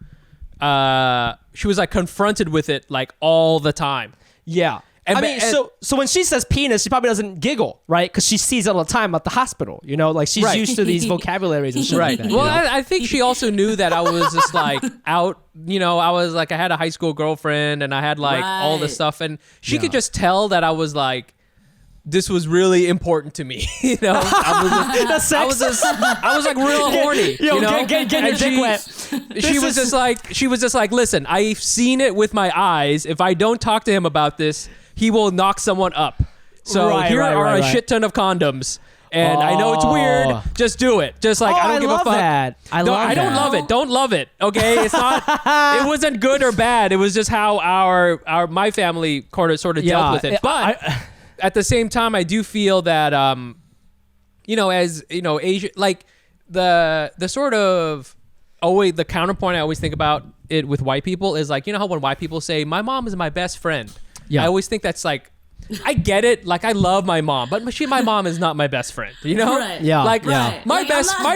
she was like confronted with it like all the time. Yeah. I mean, so when she says penis, she probably doesn't giggle, right? Because she sees it all the time at the hospital. You know, like she's Right. used to these vocabularies and shit like that. Well, you know? I think she also knew that I was just like out, you know, I was like, I had a high school girlfriend and I had like all this Right. stuff. And she could just tell that I was like, this was really important to me. You know, I was like real horny. Yo, you know, get your And dick wet. She was just like, listen, I've seen it with my eyes. If I don't talk to him about this, he will knock someone up. So here are a shit ton of condoms. And I know it's weird. Just do it. Just like, I don't give a love fuck. that. I don't that. love it. Don't love it. Okay, it's not. It wasn't good or bad. It was just how my family sort of dealt with it. But at the same time, I do feel that you know, as you know, Asia, like the sort of the counterpoint I always think about it with white people is like, you know how when white people say my mom is my best friend. Yeah. I always think that's like I get it. Like, I love my mom, but my mom is not my best friend. You know? Right. Yeah. Like, yeah. my Like,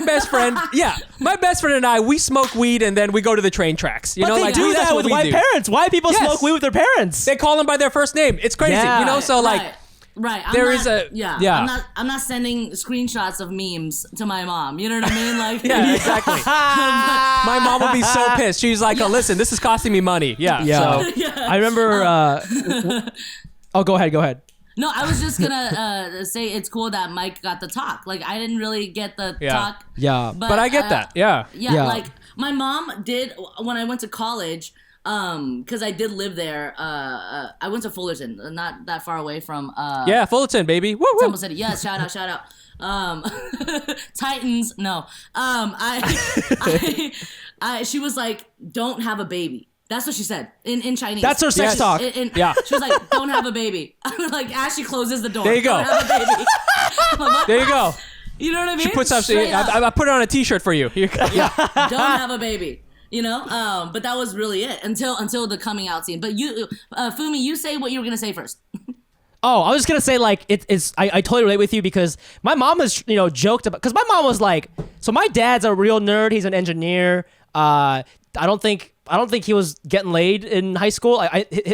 best friend. Yeah, my best friend and I, we smoke weed and then we go to the train tracks. You But know, they like do that's that what with we white do. parents. White people Yes. smoke weed with their parents. They call them by their first name. It's crazy. Yeah. You know, so like. Right. Yeah. I'm not sending screenshots of memes to my mom. You know what I mean? Like, Yeah, exactly. My mom would be so pissed. She's like, "Oh, listen, this is costing me money." Yeah. Yeah. So, I remember. Oh, go ahead. No, I was just gonna say it's cool that Mike got the talk. Like, I didn't really get the talk. Yeah. but I get that. Yeah. Yeah, like my mom did when I went to college. Because I did live there. I went to Fullerton, not that far away from. Yeah, Fullerton, baby. Woo woo. Temple City. Yeah, shout out. Titans. No. She was like, "Don't have a baby." That's what she said in Chinese. That's her sex Yes. talk. Yeah. She was like, "Don't have a baby." Like, as she closes the door. There you go. Don't have a baby. I'm like, what? There you go. You know what I mean? She puts up. Straight up. I put it on a T-shirt for you. Here you go. Don't have a baby. You know, but that was really it until the coming out scene. But you, Fumi, you say what you were gonna say first. Oh, I was just gonna say like it's. I totally relate with you because my mom has joked about because my mom was like, so my dad's a real nerd. He's an engineer. I don't think he was getting laid in high school.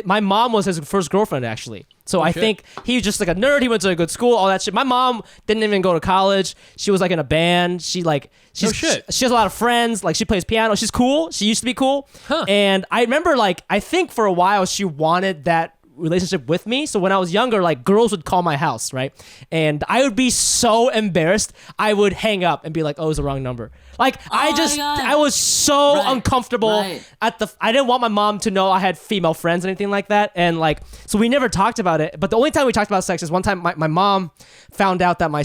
My mom was his first girlfriend actually. So I think he was just like a nerd. He went to a good school, all that shit. My mom didn't even go to college. She was like in a band. She has a lot of friends. Like she plays piano. She's cool. She used to be cool. Huh. And I remember like I think for a while she wanted that relationship with me. So when I was younger, like girls would call my house, right? And I would be so embarrassed. I would hang up and be like, "Oh, it was the wrong number." Like I was so uncomfortable I didn't want my mom to know I had female friends or anything like that. And like, so we never talked about it. But the only time we talked about sex is one time my mom found out that my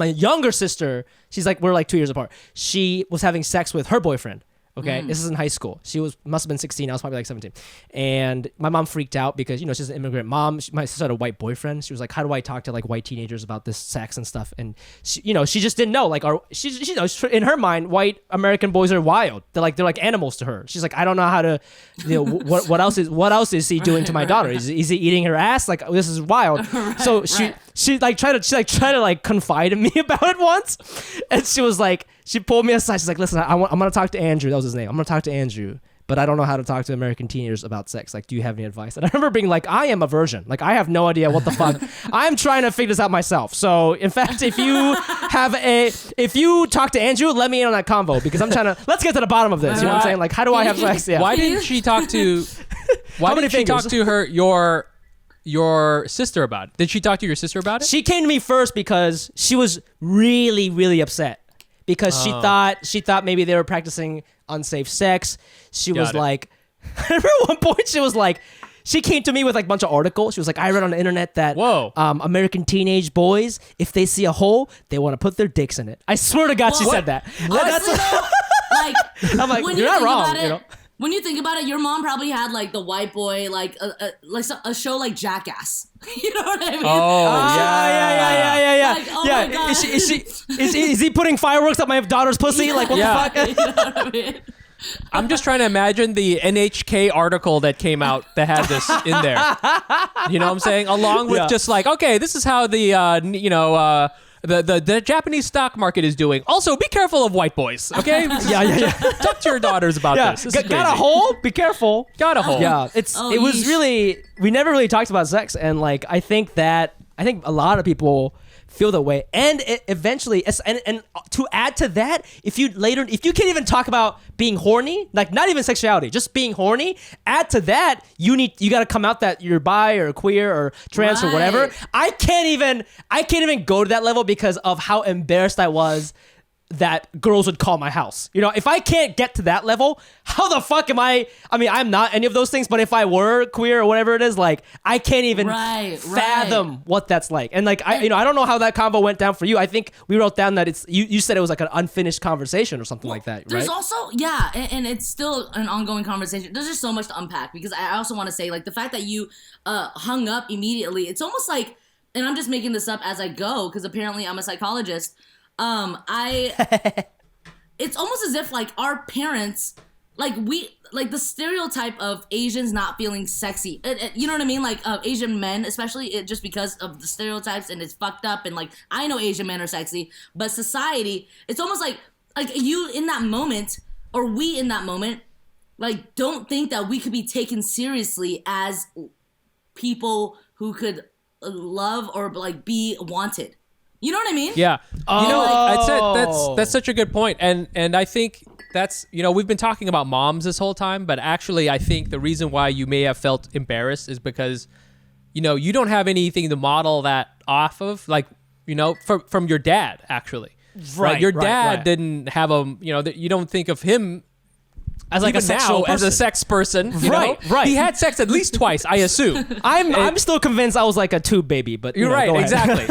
younger sister, she's like, we're like 2 years apart. She was having sex with her boyfriend. Okay, this is in high school. She must have been 16. I was probably like 17. And my mom freaked out because she's an immigrant mom. My sister had a white boyfriend. She was like, "How do I talk to like white teenagers about this sex and stuff?" And she just didn't know. Like, she knows in her mind, white American boys are wild. They're like animals to her. She's like, "I don't know how to, what else is he doing to my daughter? Is he eating her ass? Like, this is wild." So she tried to like confide in me about it once, and she was like. She pulled me aside. She's like, "Listen, I'm going to talk to Andrew." That was his name. "I'm going to talk to Andrew, but I don't know how to talk to American teenagers about sex. Like, do you have any advice?" And I remember being like, I am a virgin. Like, I have no idea what the fuck. I'm trying to figure this out myself. So, in fact, if you talk to Andrew, let me in on that convo because I'm trying to, let's get to the bottom of this. You know what I'm saying? Like, how do I have sex? Yeah. Why didn't she talk to, your sister about it? Did she talk to your sister about it? She came to me first because she was really, really upset. Because she thought maybe they were practicing unsafe sex. She was like, I remember at one point she was like, she came to me with like a bunch of articles. She was like, "I read on the internet that American teenage boys, if they see a hole, they want to put their dicks in it." I swear to God, she said that. Honestly, though, I'm like, when you're not wrong. It, when you think about it, your mom probably had like the white boy, like a show like Jackass. You know what I mean? Oh, yeah. Like, oh my God. Is he putting fireworks up my daughter's pussy? Like, what the fuck? You know what I mean? I'm just trying to imagine the NHK article that came out that had this in there. You know what I'm saying? Along with just like, okay, this is how the the Japanese stock market is doing. Also, be careful of white boys, okay? Yeah. Talk to your daughters about this. This is Got a crazy. hole? Be careful. Got a hole. Yeah, it was really, we never really talked about sex, and like I think a lot of people feel that way, and eventually, and to add to that, if you can't even talk about being horny, like not even sexuality, just being horny, add to that, you got to come out that you're bi or queer or trans or whatever. I can't even go to that level because of how embarrassed I was that girls would call my house. If I can't get to that level, how the fuck am I mean, I'm not any of those things, but if I were queer or whatever it is, like, I can't even fathom what that's like. And like, I don't know how that convo went down for you. I think we wrote down that you said it was like an unfinished conversation or something like that, right? There's also, and it's still an ongoing conversation. There's just so much to unpack because I also want to say, like, the fact that you hung up immediately, it's almost like, and I'm just making this up as I go because apparently I'm a psychologist. It's almost as if like our parents like the stereotype of Asians not feeling sexy. You know what I mean? Like Asian men, especially just because of the stereotypes, and it's fucked up. And like I know Asian men are sexy, but society, it's almost like you in that moment, or we in that moment, like don't think that we could be taken seriously as people who could love or like be wanted. You know what I mean? Yeah. That's such a good point. And I think that's, we've been talking about moms this whole time, but actually I think the reason why you may have felt embarrassed is because, you don't have anything to model that off of, like, from your dad, actually. Right. Your dad didn't have you don't think of him as like a sexual person. As a sex person, right? He had sex at least twice, I assume. I'm still convinced I was like a tube baby, but you're right. Exactly.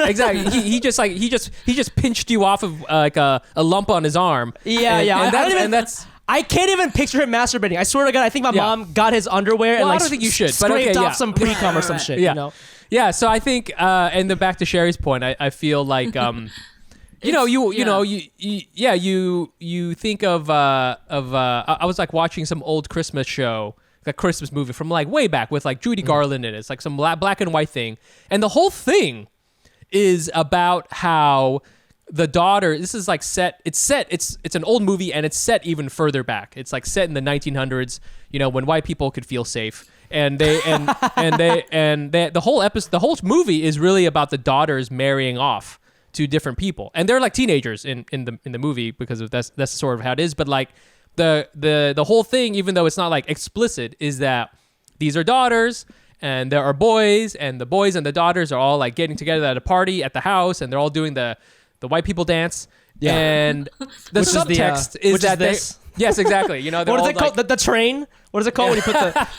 He just pinched you off of like a lump on his arm. And that's. I can't even picture him masturbating. I swear to God, I think my mom got his underwear and like I don't think you should, scraped off some pre-cum or some shit. Yeah. Yeah. So I think, and then back to Sherry's point, I feel like. You think of I was like watching some old Christmas show, a Christmas movie from like way back with like Judy Garland in it. It's like some black and white thing, and the whole thing is about how the daughter. This is like it's an old movie, and it's set even further back. It's like set in the 1900s. When white people could feel safe, and the whole movie is really about the daughters marrying off to different people, and they're like teenagers in the movie because of that's sort of how it is. But like the whole thing, even though it's not like explicit, is that these are daughters and there are boys, and the boys and the daughters are all like getting together at a party at the house, and they're all doing the white people dance. Yeah. And the subtext is that this. Yes, exactly. What is it called? The train? What is it called when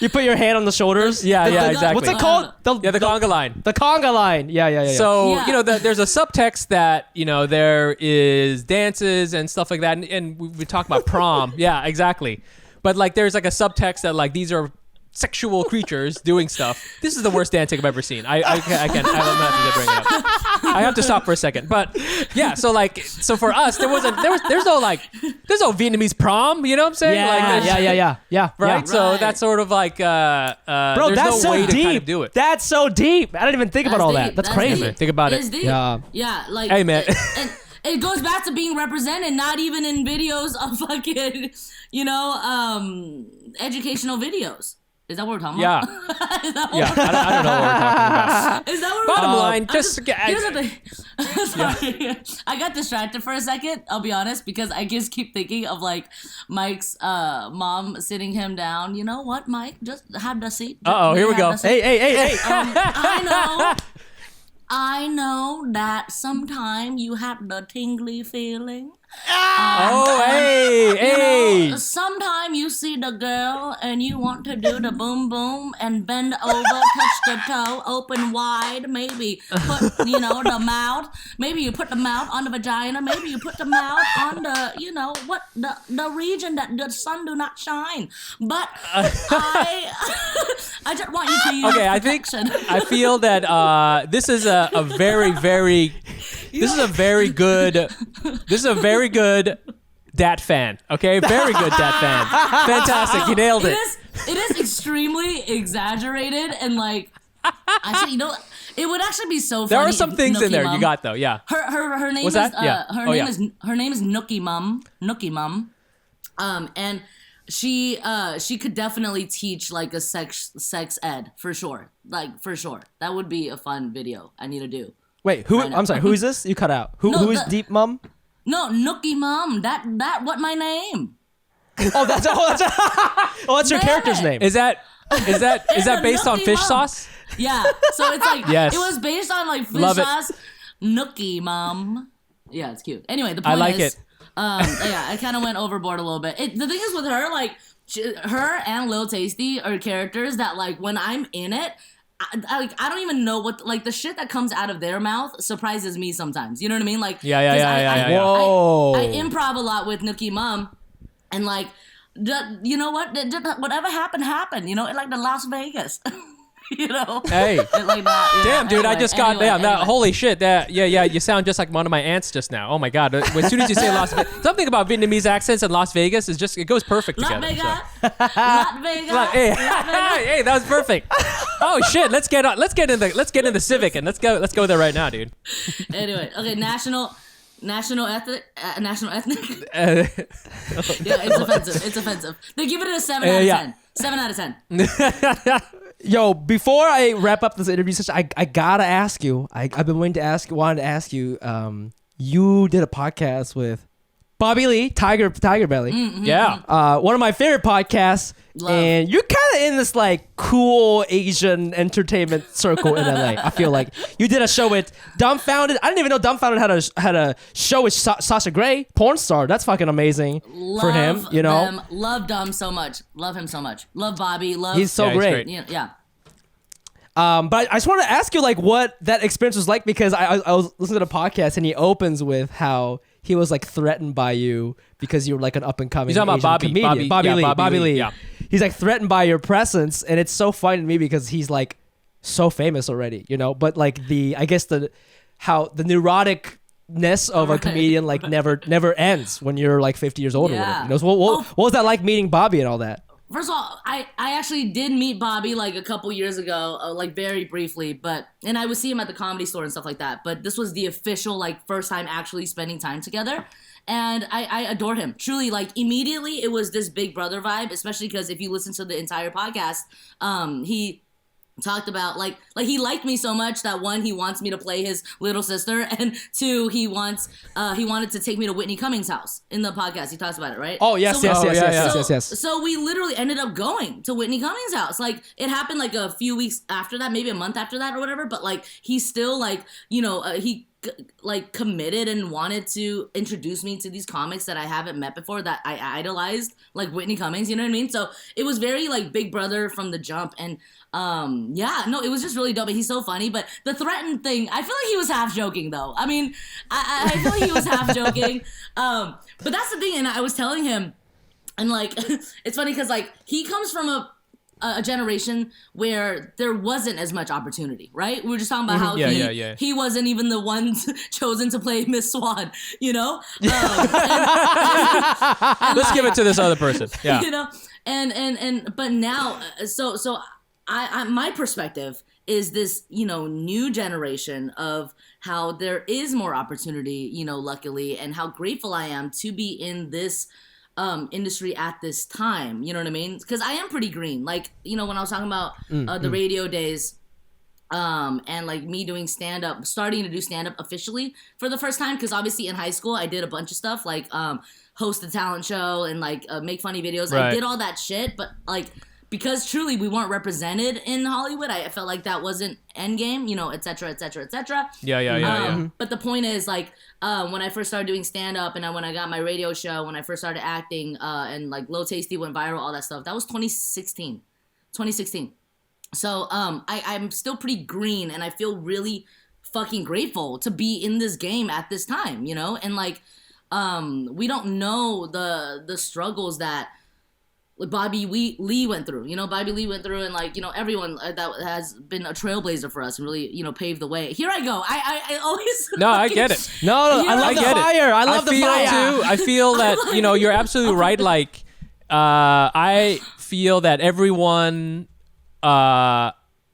you put your hand on the shoulders? Exactly. What's it called? The conga line. The conga line. Yeah. So, there's a subtext that, there is dances and stuff like that. And we talk about prom. Yeah, exactly. But like there's like a subtext that like these are sexual creatures doing stuff. This is the worst dancing I've ever seen. I can't. I'm not going to bring it up. I have to stop for a second. But yeah, so for us, there's no Vietnamese prom. You know what I'm saying? Yeah. Right. So that's sort of like, bro, that's no so way deep. to kind of do it. That's so deep. I didn't even think about all that. That's crazy. Deep. Think about it. it. Yeah. Like, hey man. And it goes back to being represented, not even in videos of fucking, educational videos. Is that what we're talking about? I don't know what we're talking about. Is that what Bottom line, sorry. I got distracted for a second, I'll be honest, because I just keep thinking of like Mike's mom sitting him down. You know what, Mike? Just have the seat. Here we go. Hey. I know that sometimes you have the tingly feeling. Sometimes you see the girl and you want to do the boom boom and bend over, touch the toe, open wide, maybe put, the mouth. Maybe you put the mouth on the vagina. Maybe you put the mouth on the, the region that the sun do not shine. But I just want you to use protection. I feel that this is a very good Dat fan. Okay, very good Dat fan. Fantastic, you nailed it. It is extremely exaggerated and like actually, it would actually be so funny. There are some things in there you got though. Yeah. Her name is her name is Nookie Mum. And she could definitely teach like a sex ed for sure. Like for sure. That would be a fun video I need to do. Wait, who? I'm sorry. Who is this? You cut out. Who is Deep Mum? No, Nookie Mum. That what my name? That's your character's name. Is that based on fish sauce? Yeah. So it's like yes. It was based on like fish sauce. Nookie Mum. Yeah, it's cute. Anyway, the point I like is, it. I kind of went overboard a little bit. The thing is with her, like her and Lil Tasty are characters that like when I'm in it. I don't even know what like the shit that comes out of their mouth surprises me sometimes. You know what I mean? Like yeah. Whoa. I improv a lot with Nookie Mum, and like you know what? Whatever happened. You know, like the Las Vegas. you know. Hey. And like that. You Damn, know? dude, I Anyway, just got anyway, damn. That, anyway. holy shit! That you sound just like one of my aunts just now. Oh my god! As soon as you say Las Vegas, something about Vietnamese accents and Las Vegas is just it goes perfect Las together. Vegas, So. Las Vegas. Hey, Las Vegas. hey, that was perfect. Oh shit! Let's get in the Civic and let's go there right now, dude. Anyway, okay, national ethnic. Yeah, it's offensive. They give it a 7 out of 10. 7 out of 10. Yo, before I wrap up this interview session, I gotta ask you. I've been wanting to ask you. You did a podcast with Bobby Lee, Tiger Belly. Yeah. One of my favorite podcasts. Love. And you're kind of in this like cool Asian entertainment circle in LA. I feel like you did a show with Dumbfounded. I didn't even know Dumbfounded had a show with Sasha Grey, porn star. That's fucking amazing for him. You know, them. Love Dumb so much. Love him so much. Love Bobby. Love. he's so Yeah, he's great. great. Yeah. But I just want to ask you like what that experience was like because I was listening to the podcast and he opens with how he was like threatened by you because you were like an up and coming. He's talking about Bobby. Comedian. Bobby Lee. Yeah. He's like threatened by your presence, and it's so funny to me because he's like so famous already, you know. But like the neuroticness of a Right. comedian like never ends when you're like 50 years old or Yeah. whatever. You know? So what was that like meeting Bobby and all that? First of all, I actually did meet Bobby like a couple years ago, like very briefly, and I would see him at the Comedy Store and stuff like that. But this was the official like first time actually spending time together. And I adore him. Truly, like immediately it was this Big Brother vibe, especially because if you listen to the entire podcast, he talked about like he liked me so much that one, he wants me to play his little sister, and two, he wanted to take me to Whitney Cummings' house in the podcast. He talks about it, right? Oh yes, So- yes. So we literally ended up going to Whitney Cummings' house. Like it happened like a few weeks after that, maybe a month after that or whatever. But like he still like like committed and wanted to introduce me to these comics that I haven't met before that I idolized, like Whitney Cummings. You know what I mean? So it was very like Big Brother from the jump. And it was just really dope. And he's so funny. But the threatened thing, I feel like he was half joking though. I mean, I feel like he was half joking. But that's the thing. And I was telling him, and like it's funny because like he comes from a generation where there wasn't as much opportunity, right? We were just talking about how he wasn't even the one chosen to play Miss Swan, you know? Let's give it to this other person. Yeah. You know? But now, so I my perspective is this, you know, new generation of how there is more opportunity, you know, luckily, and how grateful I am to be in this industry at this time, you know what I mean? Because I am pretty green. Like, you know, when I was talking about the radio days, and like me doing stand-up, starting to do stand-up officially for the first time, because obviously in high school I did a bunch of stuff like host a talent show and like make funny videos. Right. I did all that shit, but like because truly we weren't represented in Hollywood, I felt like that wasn't endgame, you know, et cetera, et cetera, et cetera. Yeah. But the point is, like, when I first started doing stand-up and when I got my radio show, when I first started acting, and, like, Low Tasty went viral, all that stuff, that was 2016. So, I'm still pretty green, and I feel really fucking grateful to be in this game at this time, you know? And, like, we don't know the struggles that Bobby Lee went through, you know, and like, you know, everyone that has been a trailblazer for us and really, you know, paved the way. Here I go. I always. No, I get it. No, I love the fire. I love the fire. Too. I feel that, you know, you're absolutely right. Like, I feel that everyone,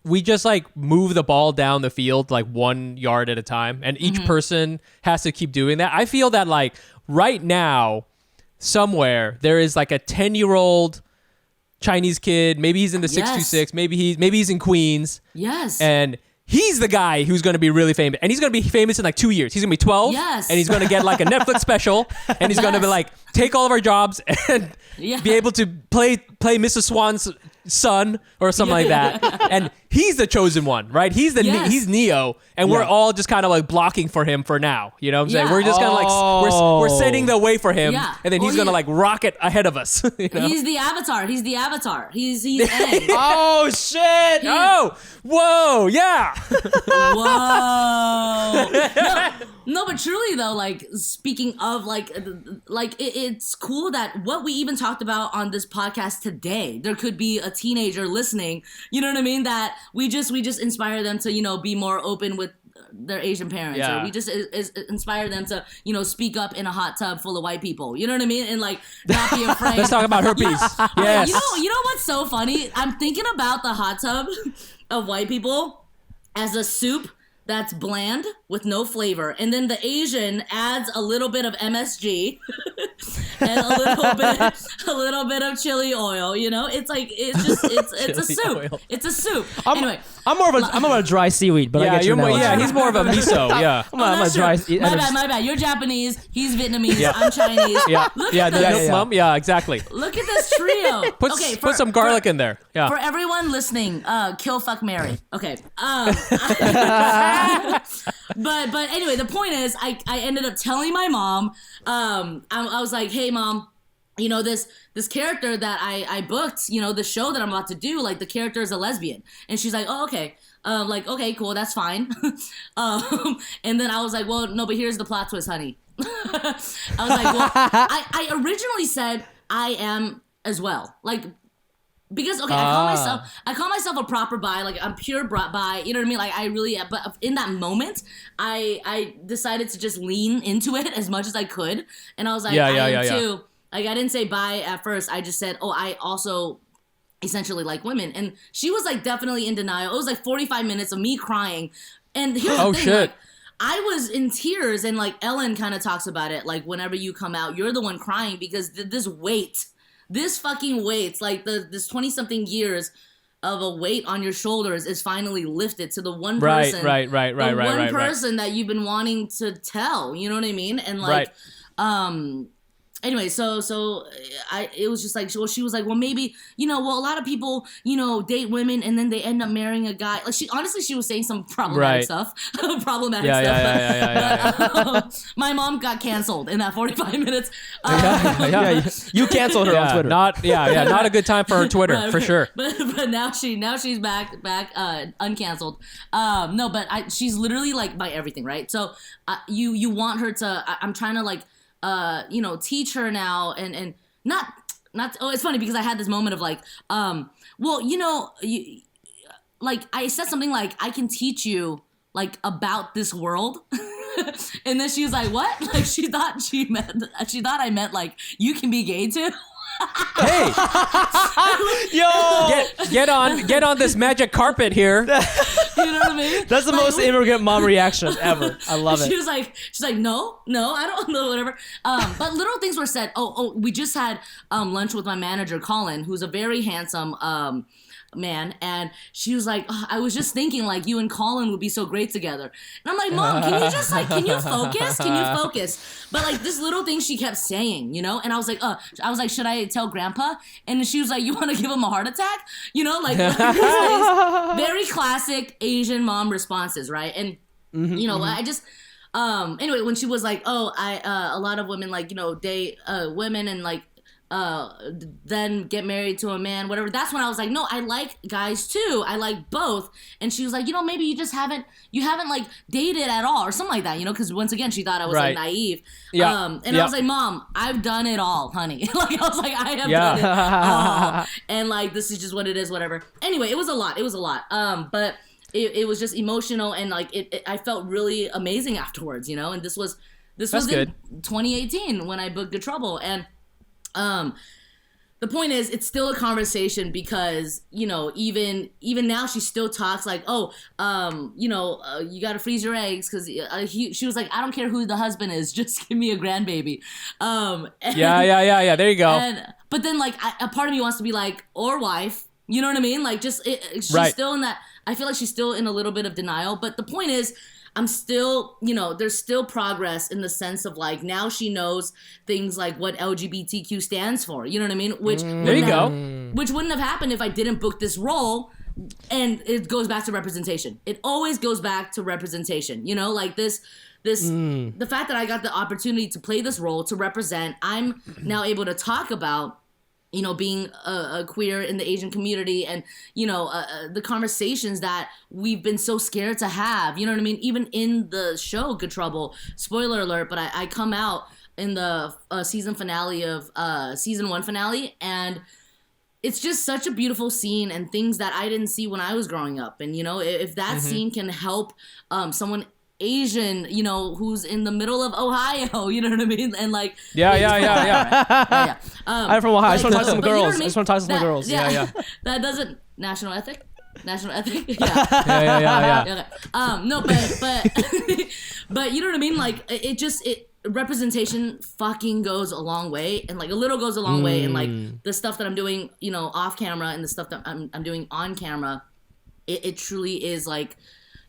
we just like move the ball down the field like 1 yard at a time, and each person has to keep doing that. I feel that like right now, somewhere there is like a 10-year-old Chinese kid. Maybe he's in the 626. Maybe he's in Queens. Yes. And he's the guy who's going to be really famous. And he's going to be famous in like 2 years. He's going to be 12. Yes. And he's going to get like a Netflix special. And he's going to be like, take all of our jobs and be able to play Mrs. Swan's son or something like that. And he's the chosen one, right? He's he's Neo, and we're all just kind of like blocking for him for now. You know what I'm saying? We're just kind of like we're setting the way for him, and then he's gonna like rocket ahead of us. You know? He's the avatar. He's Aang. Oh shit! Oh, whoa, yeah. Whoa. No, but truly though, like speaking of it's cool that what we even talked about on this podcast today, there could be a teenager listening, you know what I mean? That we just inspire them to, you know, be more open with their Asian parents, Yeah. or we just inspire them to, you know, speak up in a hot tub full of white people, you know what I mean? And like not be afraid. Let's talk about herpes. Yes. You know what's so funny? I'm thinking about the hot tub of white people as a soup that's bland with no flavor, and then the Asian adds a little bit of MSG and a little bit of chili oil. You know, it's like it's a soup. oil. It's a soup. I'm more of a dry seaweed, but I get your analogy. he's more of a miso. Yeah. I'm a dry. My bad. You're Japanese. He's Vietnamese. I'm Chinese. Yeah. Look Yeah. at The this. milk mom. Yeah. Exactly. Look at this trio. Put some garlic in there. Yeah. For everyone listening, kill, fuck, marry. Okay. But anyway, the point is, I ended up telling my mom. I was like, hey, Mom, you know, this character that I booked, you know, the show that I'm about to do, like the character is a lesbian, and she's like, oh, okay. Like, okay, cool, that's fine. And then I was like, well, no, but here's the plot twist, honey. I was like, well, I originally said I am as well, like. Because I call myself a proper bi, like I'm pure bi, you know what I mean? Like I really, but in that moment, I decided to just lean into it as much as I could, and I was like, I am too. Like I didn't say bi at first. I just said, oh, I also essentially like women, and she was like definitely in denial. It was like 45 minutes of me crying, and here's the thing, shit. like, I was in tears, and like Ellen kind of talks about it, like whenever you come out, you're the one crying because this weight. This fucking weight, like this 20-something years of a weight on your shoulders is finally lifted to the one person. Right. One person that you've been wanting to tell, you know what I mean? And like, anyway, so it was just like, well, she was like, well, maybe, you know, well, a lot of people, you know, date women and then they end up marrying a guy. Like she was saying some problematic stuff. My mom got canceled in that 45 minutes. You canceled her on Twitter. Not a good time for her Twitter for sure. But now she's back uncanceled. No, but she's literally like my everything, right? So you want her to. I'm trying to like. You know, teach her now and not, it's funny because I had this moment of like, well, you know, like I said something like, I can teach you like about this world. And then she was like, what? Like she thought I meant like, you can be gay too. Hey, Yo, get on this magic carpet here. You know what I mean? that's the most immigrant mom reaction ever. I love it. She's like, no, I don't know, whatever. But little things were said. We just had lunch with my manager, Colin, who's a very handsome man, and she was like, I was just thinking like you and Colin would be so great together. And I'm like, Mom, can you focus? But like this little thing she kept saying, you know, and I was like, should I tell Grandpa? And she was like, you want to give him a heart attack? You know, like these things, very classic Asian mom responses, right? And you know, I just anyway, when she was like, a lot of women like, you know, date women and like then get married to a man, whatever. That's when I was like, no, I like guys too. I like both. And she was like, you know, maybe you haven't like dated at all or something like that, you know, because once again, she thought I was like naive. I was like, Mom, I've done it all, honey. Like, I was like, I have done it all. And like, this is just what it is, whatever. Anyway, it was a lot. But it was just emotional and like, I felt really amazing afterwards, you know, and this was good. in 2018 when I booked Good Trouble. And the point is, it's still a conversation because, you know, even now she still talks like, you got to freeze your eggs because she was like, I don't care who the husband is, just give me a grandbaby. Yeah. There you go. But then like a part of me wants to be like, or wife, you know what I mean? Like she's still in that. I feel like she's still in a little bit of denial. But the point is, I'm still, you know, there's still progress in the sense of like now she knows things like what LGBTQ stands for. You know what I mean? There you go. Which wouldn't have happened if I didn't book this role. And it goes back to representation. It always goes back to representation. You know, like the fact that I got the opportunity to play this role, to represent, I'm now able to talk about, being a queer in the Asian community, and the conversations that we've been so scared to have. You know what I mean? Even in the show Good Trouble, spoiler alert, but I come out in the season finale of season 1 finale, and it's just such a beautiful scene and things that I didn't see when I was growing up. And if that scene can help someone Asian, who's in the middle of Ohio, you know what I mean? And like, Yeah. I'm from Ohio. I just want to talk to some but you know girls. what I mean? I just want to talk to some girls. Yeah. That doesn't national ethic. Yeah. Okay. No, but you know what I mean? Like it representation fucking goes a long way, and like a little goes a long way, and like the stuff that I'm doing, off camera, and the stuff that I'm doing on camera, it truly is like.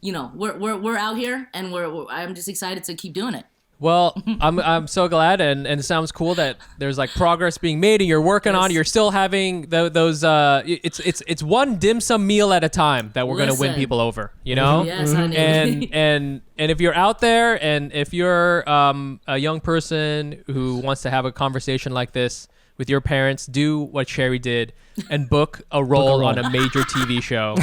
We're out here, and I'm just excited to keep doing it. Well, I'm so glad, and it sounds cool that there's like progress being made, and you're working on. You're still having those. It's one dim sum meal at a time that we're gonna win people over. Yes, honey. And if you're out there, and if you're a young person who wants to have a conversation like this with your parents, do what Sherry did and book a role on a major TV show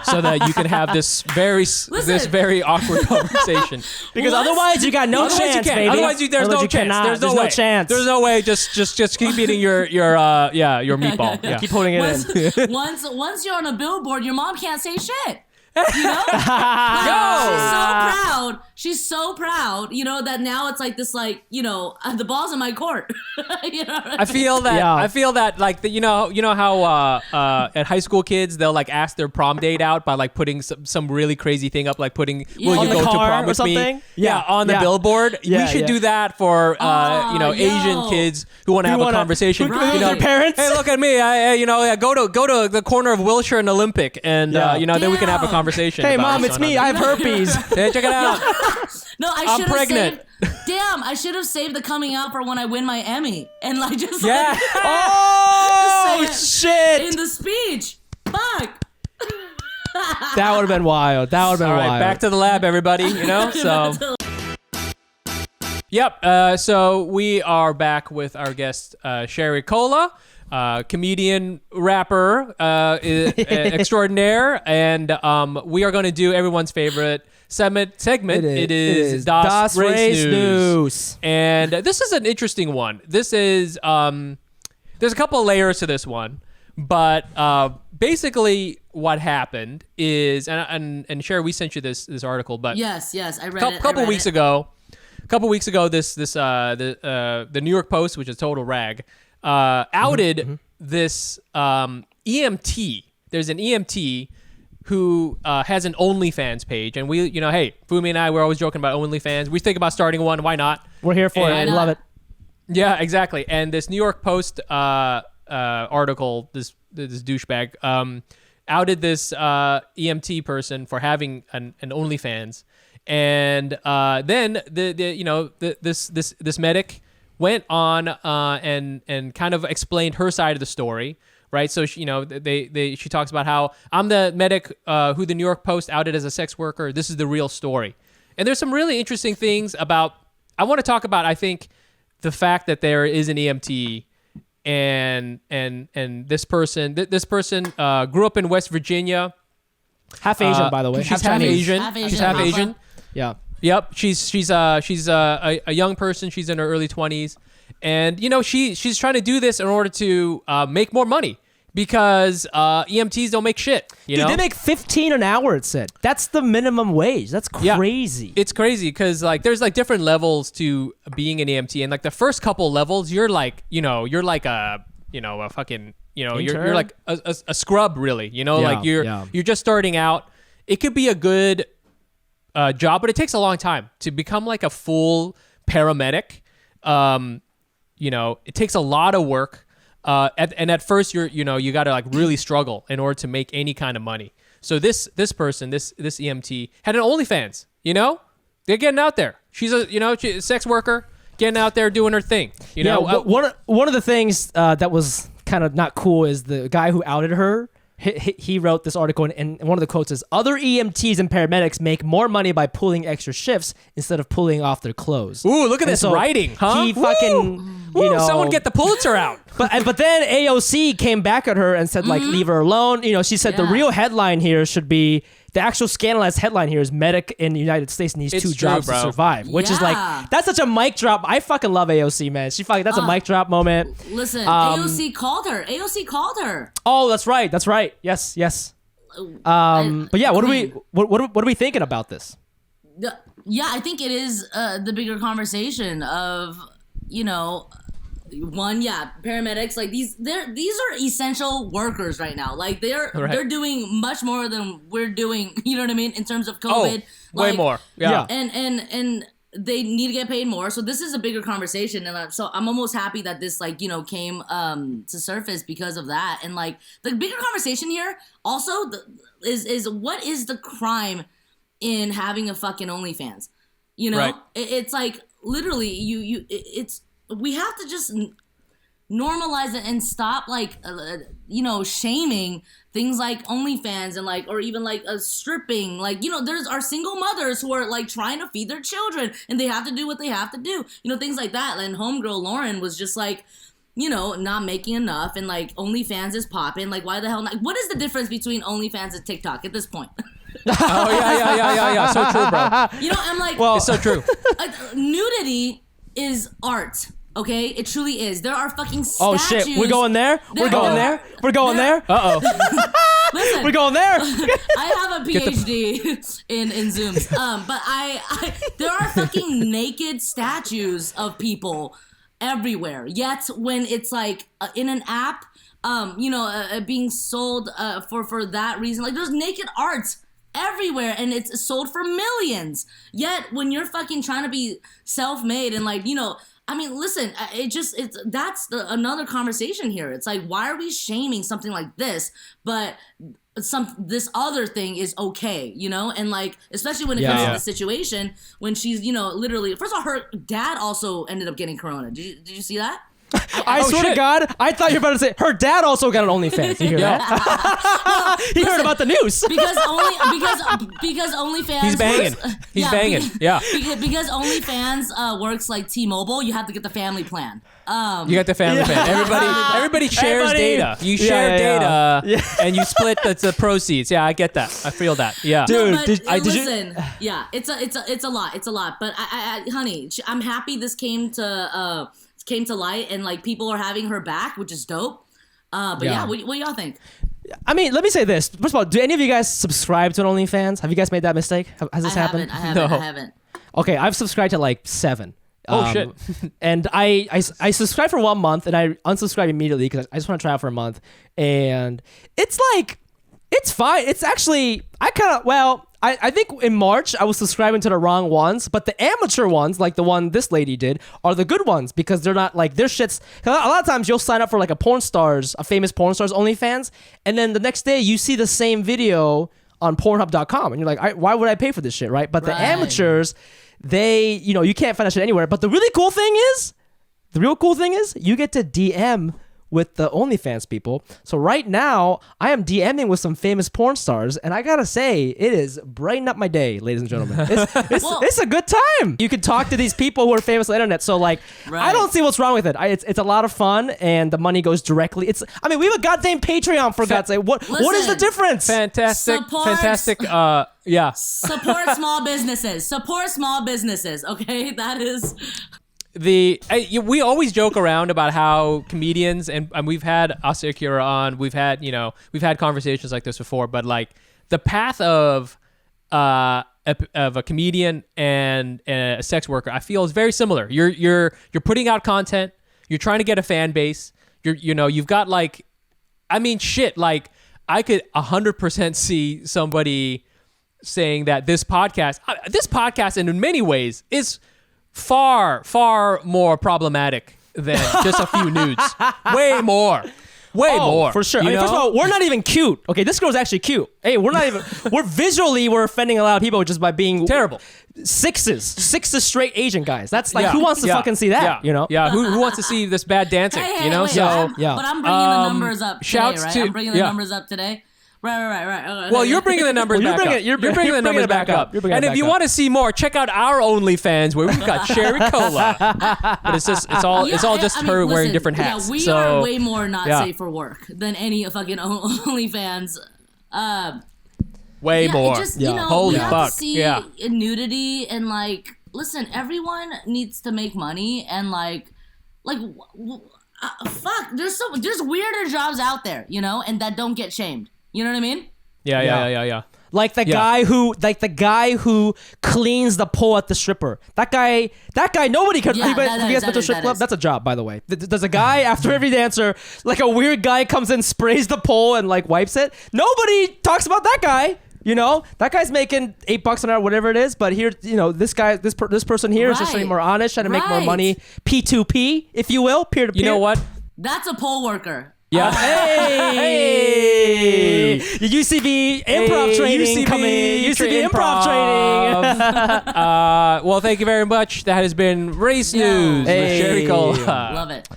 so that you can have this very awkward conversation. Because otherwise you got no chance, baby. Otherwise there's no chance. There's no chance. There's no way. Just keep eating your meatball. Yeah. Keep holding it in. Once you're on a billboard, your mom can't say shit. She's so proud, that now it's like this, like, the ball's in my court. I feel that like how at high school kids they'll like ask their prom date out by like putting some really crazy thing up, like putting will you go to prom with me? On the billboard. We should do that for Asian kids who want to have a conversation with their parents. Hey, look at me. I go to the corner of Wilshire and Olympic, and then we can have a conversation. Hey, Mom, it's me. I have herpes. Hey, check it out. No, I'm pregnant. I should have saved the coming out for when I win my Emmy, and like just oh shit in the speech. Fuck. That would have been wild. All right, back to the lab, everybody. So. Yep. So we are back with our guest, Sherry Cola. Comedian, rapper, extraordinaire, and we are going to do everyone's favorite segment. It is Das Race News. And this is an interesting one. This is there's a couple of layers to this one, but basically what happened is, and Sherry, we sent you this article, but yes, I read it. A couple weeks ago, the New York Post, which is total rag. Outed this EMT. There's an EMT who has an OnlyFans page, and we, hey, Fumi and I, we're always joking about OnlyFans. We think about starting one. Why not? We're here for it. We love it. Yeah, exactly. And this New York Post article, this douchebag, outed this EMT person for having an OnlyFans, and then this medic went on and kind of explained her side of the story, right? So she talks about how I'm the medic who the New York Post outed as a sex worker. This is the real story, and there's some really interesting things about. I want to talk about. I think the fact that there is an EMT and this person grew up in West Virginia, half Asian by the way. She's half Asian. She's half Asian. Yeah. Yep, she's a young person. She's in her early 20s, and she's trying to do this in order to make more money because EMTs don't make shit. Dude, they make $15 an hour. It said that's the minimum wage. That's crazy. Yeah, it's crazy because like there's like different levels to being an EMT, and like the first couple levels, you're like a fucking you're like a scrub really. Like you're just starting out. It could be a good job, but it takes a long time to become like a full paramedic. It takes a lot of work. At first you got to like really struggle in order to make any kind of money. So this person, this EMT had an OnlyFans, they're getting out there. She's a sex worker getting out there doing her thing, one of the things that was kind of not cool is the guy who outed her he wrote this article, and one of the quotes is, "Other EMTs and paramedics make more money by pulling extra shifts instead of pulling off their clothes." Ooh, look at And this so writing, huh? He fucking, Woo, you know, someone get the Pulitzer out. But then AOC came back at her and said, like, leave her alone. You know, she said the Yeah. real headline here should be, the actual scandalized headline here is medic in the United States needs It's two true, jobs bro. to survive, which is like, Yeah. that's such a mic drop. I fucking love AOC, man. That's a mic drop moment. Listen, AOC called her. AOC called her. Oh, that's right. That's right. Yes. But yeah, what are we thinking about this? Yeah, I think it is the bigger conversation of, you know, paramedics, like these are essential workers right now. Like they're doing much more than we're doing, you know what I mean, in terms of COVID. Way more. Yeah. And they need to get paid more. So this is a bigger conversation, and so I'm almost happy that this, like, you know, came to surface because of that. And like the bigger conversation here also is what is the crime in having a fucking OnlyFans? You know, Right. It's like literally we have to just normalize it and stop, like, you know, shaming things like OnlyFans and like, or even like stripping. Like, you know, there's our single mothers who are like trying to feed their children and they have to do what they have to do. You know, things like that. And homegirl Lauren was just like, you know, not making enough, and like OnlyFans is popping. Like, why the hell not? What is the difference between OnlyFans and TikTok at this point? Oh yeah. So true, bro. You know, I'm like, It's so true. nudity is art. Okay, it truly is. There are fucking statues. Oh shit, we're going there. We're going there. Uh-oh. Listen, We're going there. I have a PhD in Zooms. But I there are fucking naked statues of people everywhere. Yet when it's like in an app, you know, being sold for that reason, like there's naked art everywhere and it's sold for millions. Yet when you're fucking trying to be self-made and, like, you know, I mean, listen, that's another conversation here. It's like, why are we shaming something like this, but this other thing is okay, you know? And like, especially when it comes to the situation when she's, you know, literally, first of all, her dad also ended up getting corona. Did you see that? I swear to God, I thought you were about to say her dad also got an OnlyFans. You hear that? He heard about the news. Because OnlyFans. He's banging. He's banging. Yeah. Because OnlyFans works like T-Mobile. You have to get the family plan. You got the family plan. Everybody shares data. You share data, and you split the proceeds. Yeah, I get that. I feel that. Yeah, dude. No, listen, yeah, it's a lot. It's a lot. But I honey, I'm happy this came to light, and like people are having her back, which is dope. But yeah, what do y'all think? I mean, let me say this. First of all, do any of you guys subscribe to an OnlyFans? Have you guys made that mistake? Has this happened? I haven't. Okay, I've subscribed to like 7. Oh shit! And I subscribed for 1 month and I unsubscribed immediately because I just want to try out for a month. And it's like, it's fine. It's actually, I think in March I was subscribing to the wrong ones, but the amateur ones, like the one this lady did, are the good ones because they're not like, their shit's, a lot of times you'll sign up for like a famous porn stars OnlyFans, and then the next day you see the same video on Pornhub.com and you're like, why would I pay for this shit, right? But the amateurs, they, you know, you can't find that shit anywhere. But the real cool thing is you get to DM with the OnlyFans people. So right now, I am DMing with some famous porn stars, and I gotta say, it is brightening up my day, ladies and gentlemen. It's a good time. You can talk to these people who are famous on the internet. So like, I don't see what's wrong with it. It's a lot of fun, and the money goes directly. We have a goddamn Patreon, for God's sake. What is the difference? Fantastic. Yeah. Support small businesses. Okay, that is. We always joke around about how comedians and we've had Asa Akira on, we've had conversations like this before, but like the path of a comedian and a sex worker, I feel is very similar. You're putting out content, you're trying to get a fan base, you've got like, I mean shit, like I could 100% see somebody saying that this podcast and in many ways is far more problematic than just a few nudes. Way more for sure. I mean, first of all, we're not even cute. Okay, this girl's actually cute. Hey, we're offending a lot of people just by being terrible. Sixes straight Asian guys. That's like, who wants to fucking see that? You know? Yeah. Who wants to see this bad dancing? Hey, you know? wait, so but I'm bringing the numbers up today, shouts right? to- I'm bringing the numbers up today. Right. Okay. Well, you're bringing the numbers Well, back up. you're bringing the bringing numbers it back back up. up. You're bringing And it if back you up. want to see more, check out our OnlyFans where we've got Sherry Cola. But it's all just I mean, her wearing listen, different hats. Yeah, we so, are way more not yeah. safe for work than any fucking OnlyFans. way Yeah, more. it just, Yeah. you know, Holy we have fuck. to see Yeah. nudity and like, listen, everyone needs to make money and fuck, there's weirder jobs out there, you know, and that don't get shamed. You know what I mean? Yeah. Like the guy who cleans the pole at the stripper. That guy. Nobody could. Yeah, If you guys been to a strip club, that's a job, by the way. There's a guy after every dancer, like a weird guy comes in, sprays the pole, and like wipes it. Nobody talks about that guy. You know, that guy's making $8 an hour, whatever it is. But here, you know, this person here is just trying to be more honest, trying to make more Right. money. P2P, if you will, peer to peer. You know what? That's a pole worker. Yeah. Hey! The UCB improv training coming. UCB improv training. Well, thank you very much. That has been Race Yo. News with Sherry Cola. Love it.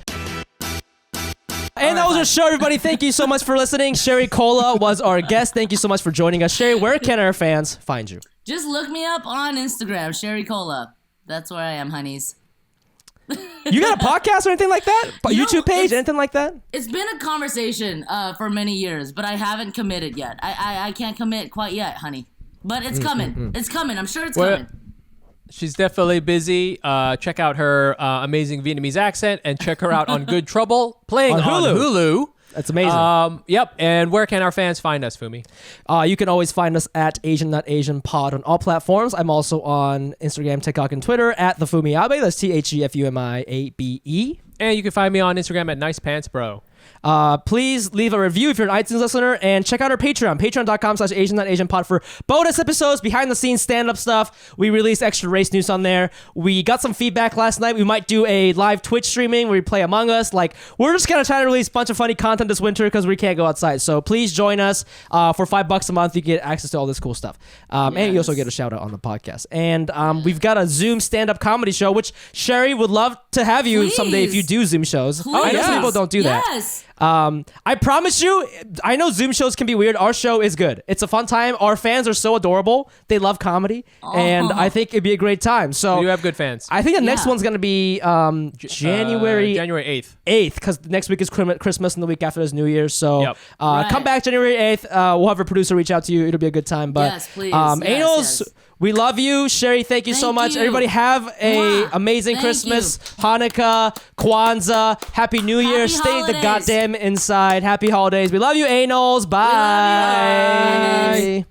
And that was our show, everybody. Thank you so much for listening. Sherry Cola was our guest. Thank you so much for joining us. Sherry, where can our fans find you? Just look me up on Instagram, Sherry Cola. That's where I am, honeys. You got a podcast or anything like that? You know, YouTube page, it's- anything like that? It's been a conversation for many years, but I haven't committed yet. I can't commit quite yet, honey. But it's coming. It's coming. I'm sure it's Well, coming. She's definitely busy. Check out her amazing Vietnamese accent and check her out on Good Trouble, playing On on Hulu. Hulu. That's amazing. Yep. And where can our fans find us, Fumi? You can always find us at AsianNotAsianPod on all platforms. I'm also on Instagram, TikTok, and Twitter at the Fumiabe. That's TheFumiAbe. And you can find me on Instagram at Nice Pants Bro. Please leave a review if you're an iTunes listener, and check out our Patreon, patreon.com/AsianNotAsianPod for bonus episodes, behind the scenes stand-up stuff. We release extra race news on there. We got some feedback last night. We might do a live Twitch streaming where we play Among Us. Like, we're just gonna try to release a bunch of funny content this winter because we can't go outside. So please join us. For $5 a month, you get access to all this cool stuff. And you also get a shout out on the podcast. And we've got a Zoom stand-up comedy show, which Sherry would love to have you someday if you do Zoom shows. I know some people don't do that. Yes. I promise you, I know Zoom shows can be weird. Our show is good. It's a fun time. Our fans are so adorable. They love comedy, and I think it'd be a great time. So You have good fans. I think the next Yeah. one's gonna be January January 8th. 8th, because next week is Christmas and the week after is New Year's. So Yep. Right. come back January 8th. We'll have a producer reach out to you. It'll be a good time. But Yes, please. Anals, Yes. we love you. Sherry, thank you so Thank much. you. Everybody have a Mwah. amazing Thank Christmas, Hanukkah, Kwanzaa, Happy New Year. Happy Stay the holidays. goddamn inside. Happy holidays. We love you, Anals. Bye. love you. Bye.